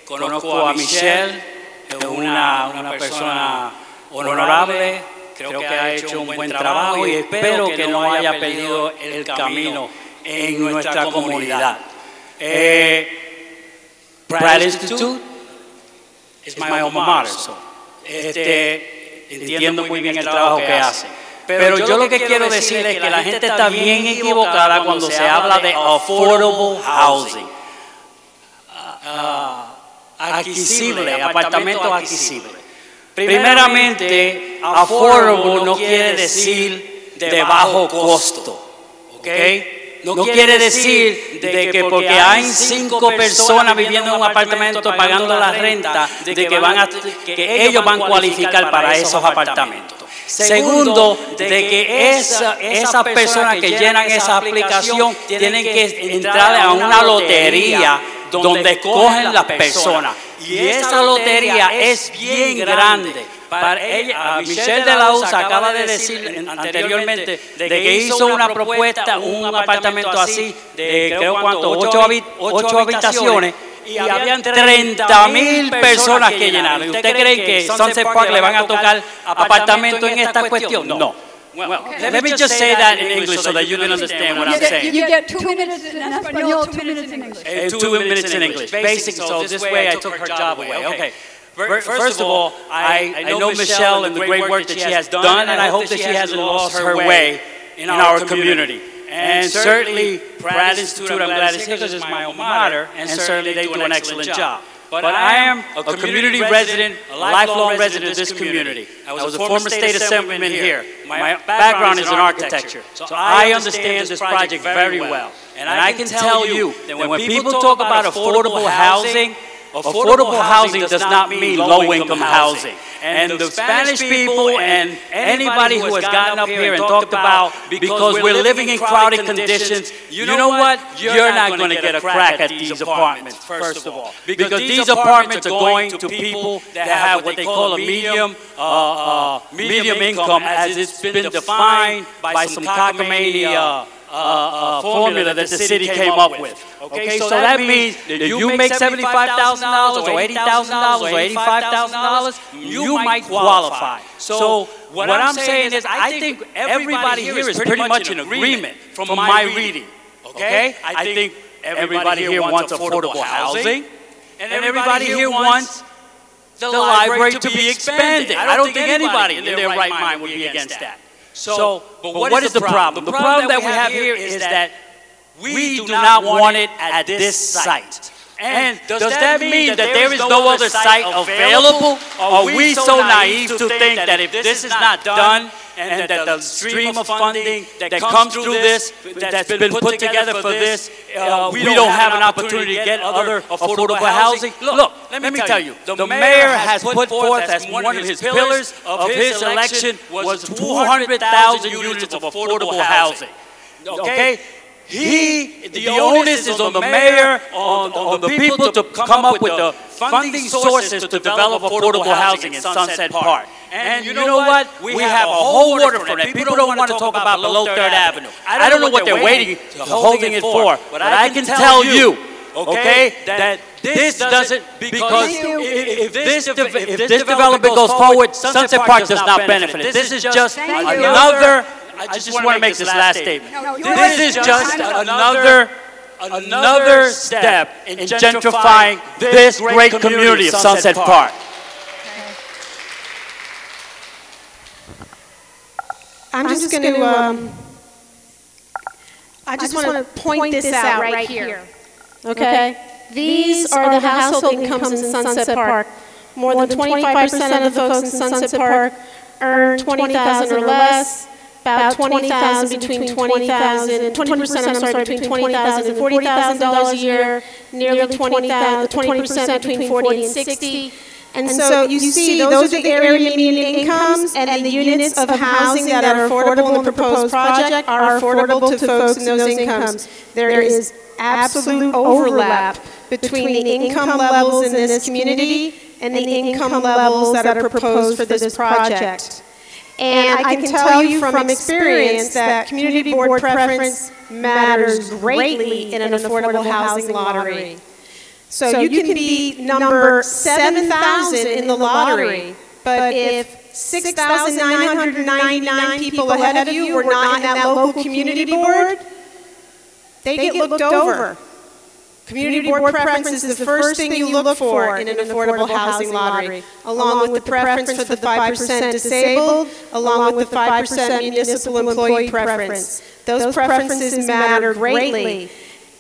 Conozco a Michelle, es una persona honorable, creo que ha hecho un buen trabajo y espero que no haya perdido el camino en nuestra comunidad. Pratt Institute es mi alma mater, entiendo muy bien el trabajo que hace. Pero yo lo que quiero decir es que la gente está bien equivocada cuando se habla de affordable housing. Adquisible, apartamentos adquisibles. Primeramente, affordable no quiere decir de bajo costo, ¿ok? No quiere decir de que porque hay 5 personas viviendo en un apartamento pagando la renta, de que ellos van a cualificar para esos apartamentos. Segundo, de que esas personas que llenan esa aplicación tienen que entrar a una lotería donde escogen las personas. Y esa lotería es bien grande. Michelle de la USA acaba de decir anteriormente de que hizo una propuesta, un apartamento así, de creo cuánto, 8 habitaciones, y habían 30,000 personas que llenaron. ¿Usted cree que Sunset Park le van a tocar apartamentos en esta cuestión? No. Well, let me just say that in English so that you can understand what I'm saying. You get 2 minutes in Espanol, 2 minutes in English. And 2 minutes in English. Basic, so this way I took her job away. Okay. First of all, I know Michelle and the great work that she has done, and I hope that she hasn't lost her way in our community. And certainly, Pratt Institute, I'm glad it's here because it's my alma mater, and certainly they do an excellent job. But I am a community resident, a lifelong resident of this community. I was a former state assemblyman here. My background is in architecture, so I understand this project very well. And I can tell you that when people talk about affordable housing does not mean low-income housing. And the Spanish people and anybody who has gotten up here and talked about because we're living in crowded conditions, you know what? You're not going to get a crack at these apartments, first of all. Because these apartments are going to people that have what they call a medium income, as it's been defined by some cockamamie formula that the city came up with. Okay, so that means that you make $75,000 or $80,000 or $85,000, you might qualify. So what I'm saying is I think everybody here is pretty much in agreement from my reading. Okay, I think everybody here wants affordable housing, and everybody here wants the library to be expanded. I don't think anybody in their right mind would be against that. So, but what is the problem? The problem that we have here is that we do not want it at this site. And does that mean that there is no other site available? Or are we so naive to think that if this is not done, and that the stream of funding that comes through this, that's been put together for this, we don't have an opportunity to get other affordable housing? Look, let me tell you, the mayor has put forth as one of his pillars of his election was 200,000 units of affordable housing. Okay? The onus is on the mayor, on the people to come up with the funding sources to develop affordable housing in Sunset Park. And you know what? We have a whole order for that. People don't want to talk about below 3rd Avenue. I don't know what they're waiting, holding it for, but I can tell you, okay, that this doesn't, because if this development goes forward, Sunset Park does not benefit. This is just another, I just want to make this last statement. This is just another step in gentrifying this great community of Sunset Park. I'm just going to, I just want to point this out right here. Okay? These are the household incomes in Sunset Park. More than 25% of the folks in Sunset Park earn $20,000 or less. about 20,000, between 20,000, 20%, I'm sorry, between $20,000 and $40,000 a year, nearly 20% between 40 and 60. And so you see, those are the area median incomes, and the units of housing that are affordable in the proposed project are affordable to folks in those incomes. There is absolute overlap between the income levels in this community and the income levels that are proposed for this project. And I can tell you from experience that community board preference matters greatly in an affordable housing lottery. So you can be number 7,000 in the lottery, but if 6,999 people ahead of you were not in that local community board, they get looked over. Community board preference is the first thing you look for in an affordable housing lottery, along with the preference for the 5% disabled, along with the 5% municipal employee preference. Those preferences matter greatly.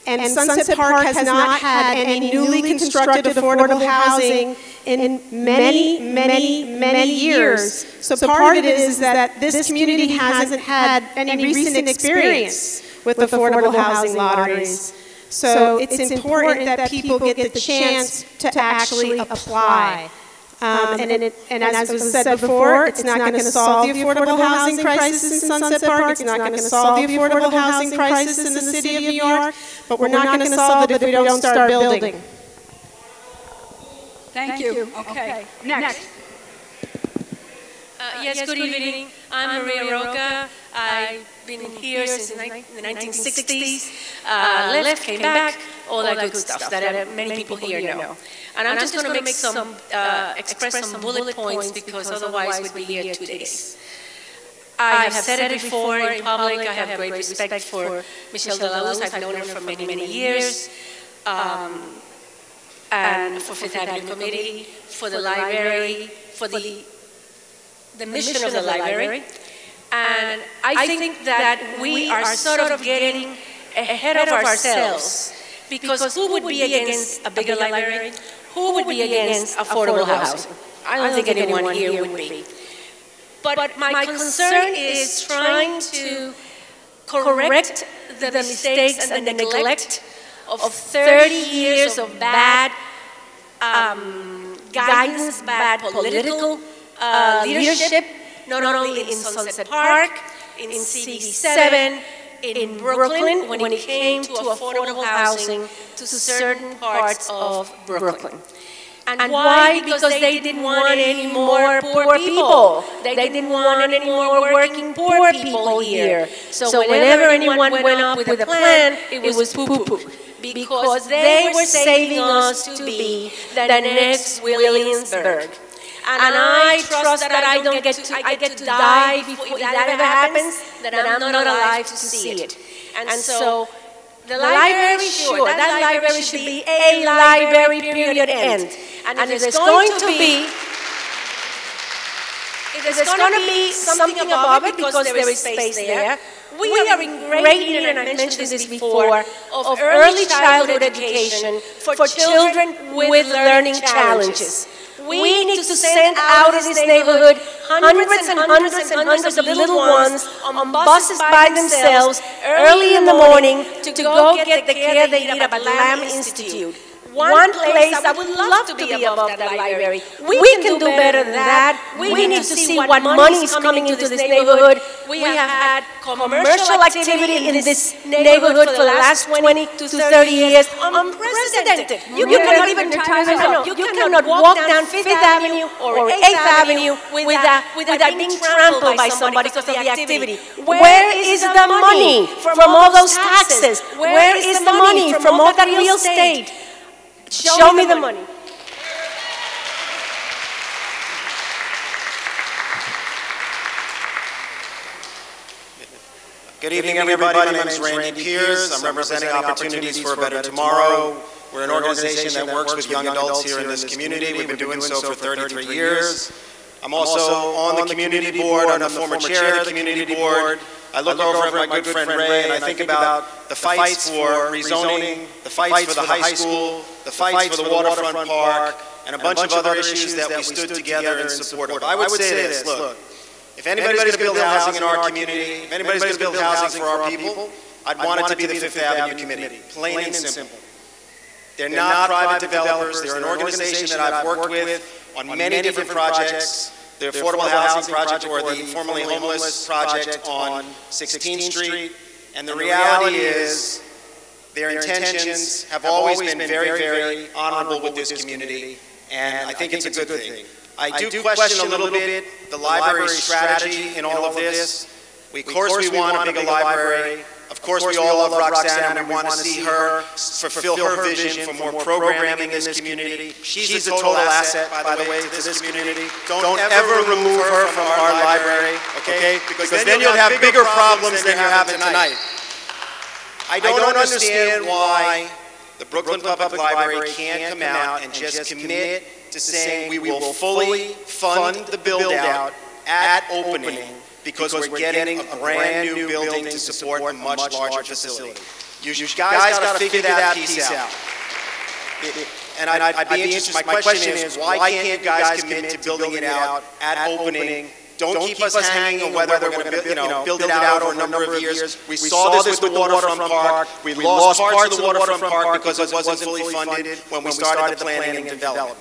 And Sunset Park has not had any newly constructed affordable housing in many years. So part of it is that this community hasn't had any recent experience with affordable housing lotteries. So it's important that people get the chance to actually apply. And as was said before, it's not going to solve the affordable housing crisis in Sunset Park. It's not going to solve the affordable housing crisis in the city of New York. But we're not going to solve it if we don't start building. Thank you. Okay. Next. Yes, good evening. I'm Maria Roca. I've been here since the 1960s. Left, came back, all that good stuff that many people here know. And I'm just going to make some, express some bullet points because otherwise we'd be here 2 days. I have said it before in public. I have great respect for Michelle de la Luz. I've known her for many, many years. And for Fifth Avenue Committee, for the library, for the mission of the library. And I think that we are sort of getting ahead of ourselves because who would be against a bigger library? Who would be against affordable housing? I don't think anyone here would be. But my concern is trying to correct the mistakes and the neglect of 30 years of bad guidance, bad political leadership, not only in Sunset Park, in CB7, in Brooklyn, when it came to affordable housing to certain parts of Brooklyn. And why? Because they didn't want any more poor people. They didn't want any more working poor people here. So whenever anyone went up with a plan, it was poo-poo. Because they were saving us to be the next Williamsburg. And I trust that I get to die before that ever happens, that I'm not alive to see it. And so the library, sure, that library should be a library, period, end. And if there's going to be something above it, because there is space there, we are in great need, and I mentioned this before, of early childhood education for children with learning challenges. We need to send out of this neighborhood hundreds and hundreds and hundreds of little ones on buses by themselves early in the morning to go get the care they need at the Lamb Institute. One place I would love to be above that library. We can do better than that. We need to see what money is coming into this neighborhood. We have had commercial activity in this neighborhood for the last 20 to 30 years. Unprecedented. You cannot walk down Fifth Avenue or 8th Avenue without being trampled by somebody because of the activity. Where is the money from all those taxes? Where is the money from all that real estate? Show me the money. Good evening, everybody. My name is Randy Pierce. I'm representing Opportunities for a Better Tomorrow. We're an organization that works with young adults here in this community. We've been doing so for 33 years. I'm also on the community board. I'm the former chair of the community board. I look over at my good friend Ray, and I think about the fights for rezoning, the fights for the high school, the fights for the waterfront park, and a bunch of other issues that we stood together in support of. I would say this, look, If anybody's going to build housing in our community, if anybody's going to build housing for our people, I'd want it to be the Fifth Avenue Committee, plain and simple. They're not private developers. They're an organization that I've worked with on many different projects. The Affordable Housing Project, or the formerly homeless project on 16th Street. And the reality is, their intentions have always been very, very honorable with this community, and I think it's a good thing. I do question a little bit the library's strategy in all of this. Of course we want a bigger library. Of course we all love Roxanne and we want to see her fulfill her vision for more programming in this community. She's a total asset, by the way, to this community. Don't ever remove her from our library, okay? Because then you'll have bigger problems than you're having tonight. I don't understand why the Brooklyn Public Library can't come out and just commit to saying we will fully fund the build-out at opening because we're getting a brand new building to support a much larger facility. You guys got to figure that piece out. And I'd be interested, my question is, why can't you guys commit to building it out at opening? Don't keep us hanging on whether we're going to build it out over a number of years. We saw this with the Waterfront Park. We lost parts of the Waterfront Park because it wasn't fully funded when we started the planning and development.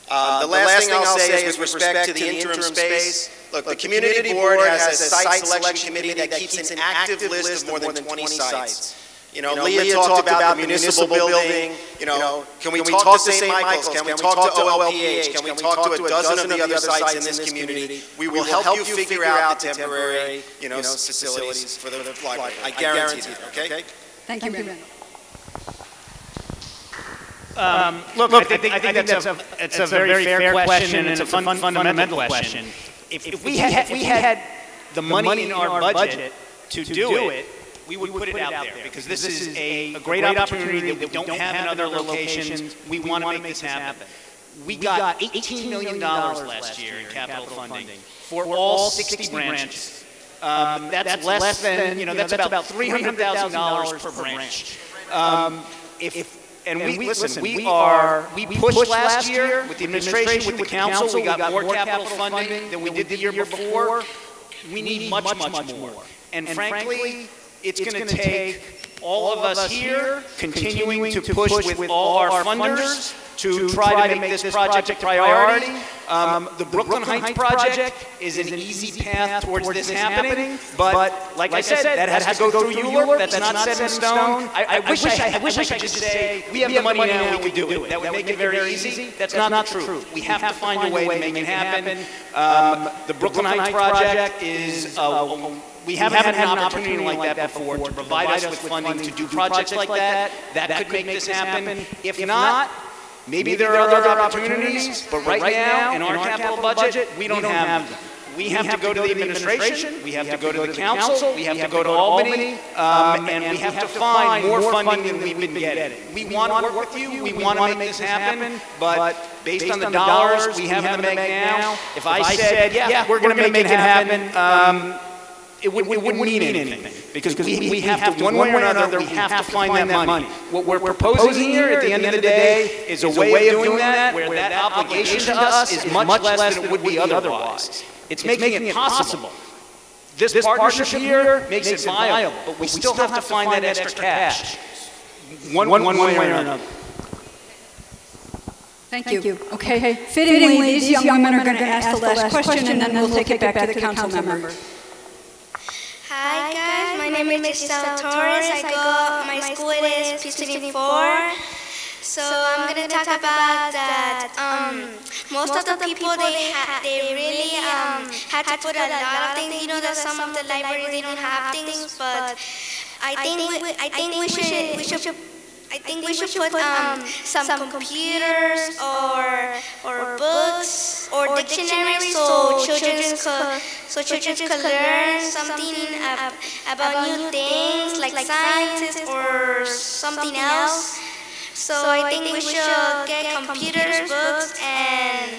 The last thing I'll say is with respect to the interim space, look, the community board has a site selection committee that keeps an active list of more than 20 sites. You know, Leah talked about the municipal building. You know, can we talk to St. Michael's? Can we talk to OLPH? Can we talk to a dozen of the other sites in this community? We will help you figure out the temporary, facilities for the library. I guarantee it, okay? Thank you, Mayor. Look, I think that's a very fair question, and it's a fundamental question. If we had the money in our budget to do it, we would put it out there, because this is a great opportunity that we don't have in other locations. We want to make this happen. We got $18 million last year in capital funding for all 60 branches. That's less than, that's about $300,000 per branch. And we pushed last year with the administration, with the council. We got more capital funding than we did the year before. We need much more. And frankly, it's going to take all of us here continuing to push with all our funders to try to make this project a priority. The Brooklyn Heights project is an easy path towards this happening, but like I said, that has to go through ULURP. That's not set in stone. I wish I could just say, we have the money now, we can do it. That would make it very easy. That's not true. We have to find a way to make it happen. The Brooklyn Heights project is we haven't had an opportunity like that before to provide us with funding to do projects like that. That could make this happen. If not, maybe there are other opportunities, but right now, in our capital budget, we don't have them. We have to go to the administration, we have to go to the council, we have to go to Albany, and we have to find more funding than we've been getting. We want to work with you, we want to make this happen, but based on the dollars we have in the bank now, if I said, yeah, we're going to make it happen, it wouldn't mean anything, because we have to, one way or another, we have to find that money. What we're proposing here at the end of the day is a way of doing that where that obligation to us is much less than it would be otherwise. It's making it possible. This partnership here makes it viable, but we still have to find that extra cash, one way or another. Thank you. Okay, fittingly, these young women are going to ask the last question, and then we'll take it back to the council member. Hi guys, my name is Giselle Torres. My school is P24. So I'm going to talk about that most of the people, they really had to put a lot of things. You know that some of the libraries, they don't have things, but I think we should put some computers or books or dictionaries so children could learn something about new things like sciences or something else. So I think we should get computers, books, and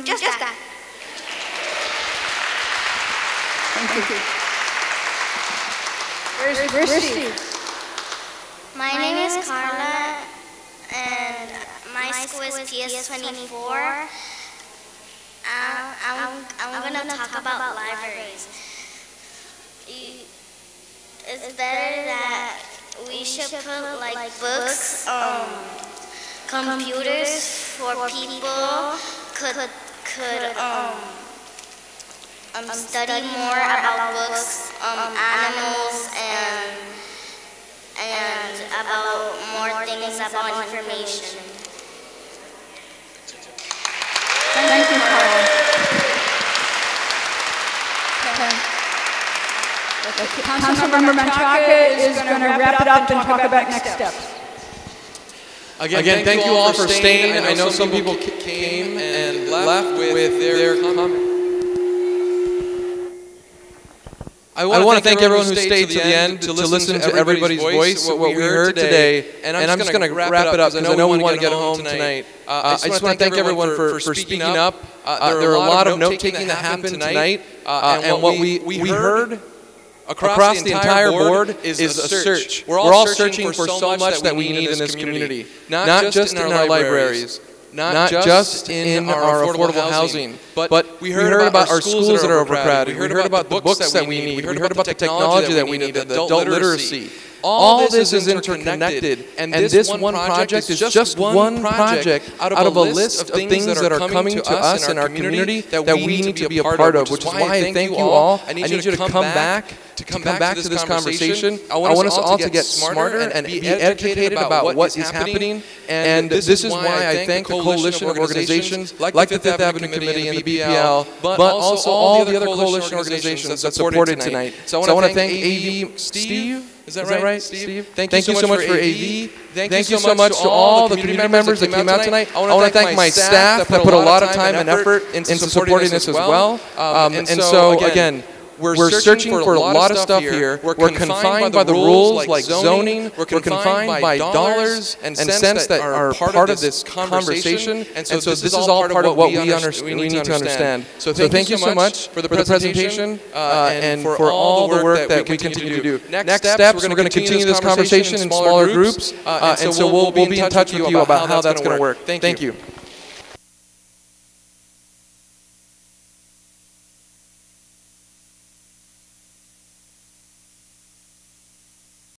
just that. Thank you. Where's Steve? My name is Carla, and my PS24. I'm going to talk about libraries. It's better that we should put like books, computers for people could study more about books, animals, and about more things about information. Thank you, Carl. Councilmember Menchaca is going to wrap it up and talk about next steps. Again, thank you all for staying. I know some people came and left with their comments. I want to thank everyone who stayed to the end to listen to everybody's voice, what we heard today. And I'm just going to wrap it up because I know we want to get home tonight. I just want to thank everyone for speaking up. There are a lot of note-taking that happened tonight. And what we heard across the entire board is a search. We're all searching for so much that we need in this community. Not just in our libraries, not just in our affordable housing, but we heard about our schools that are overcrowded. We heard about the books that we need. We heard about the technology that we need, the adult literacy. All this is interconnected, and this one project is just one project out of a list of things that are coming to us in our community that we need to be a part of, which is why I thank you all. I need you to come back to this conversation. I want us all to get smarter and be educated about what is happening, and this is why I thank the coalition of organizations like the Fifth Avenue Committee and the BPL, but also all the other coalition organizations that supported tonight. So I want to thank AV Steve. Is that right, Steve? Thank you so much for AV. Thank you so much to all the community members that came out tonight. I want to thank my staff that put a lot of time and effort into supporting this as well. And so, again, we're searching for a lot of stuff here. We're confined by the rules like zoning. We're confined by dollars and cents that are part of this conversation. And so this is all part of what we need to understand. So thank you so much for the presentation and for all the work that we continue to do. Next steps, we're going to continue this conversation in smaller groups. And so we'll be in touch with you about how that's going to work. Thank you.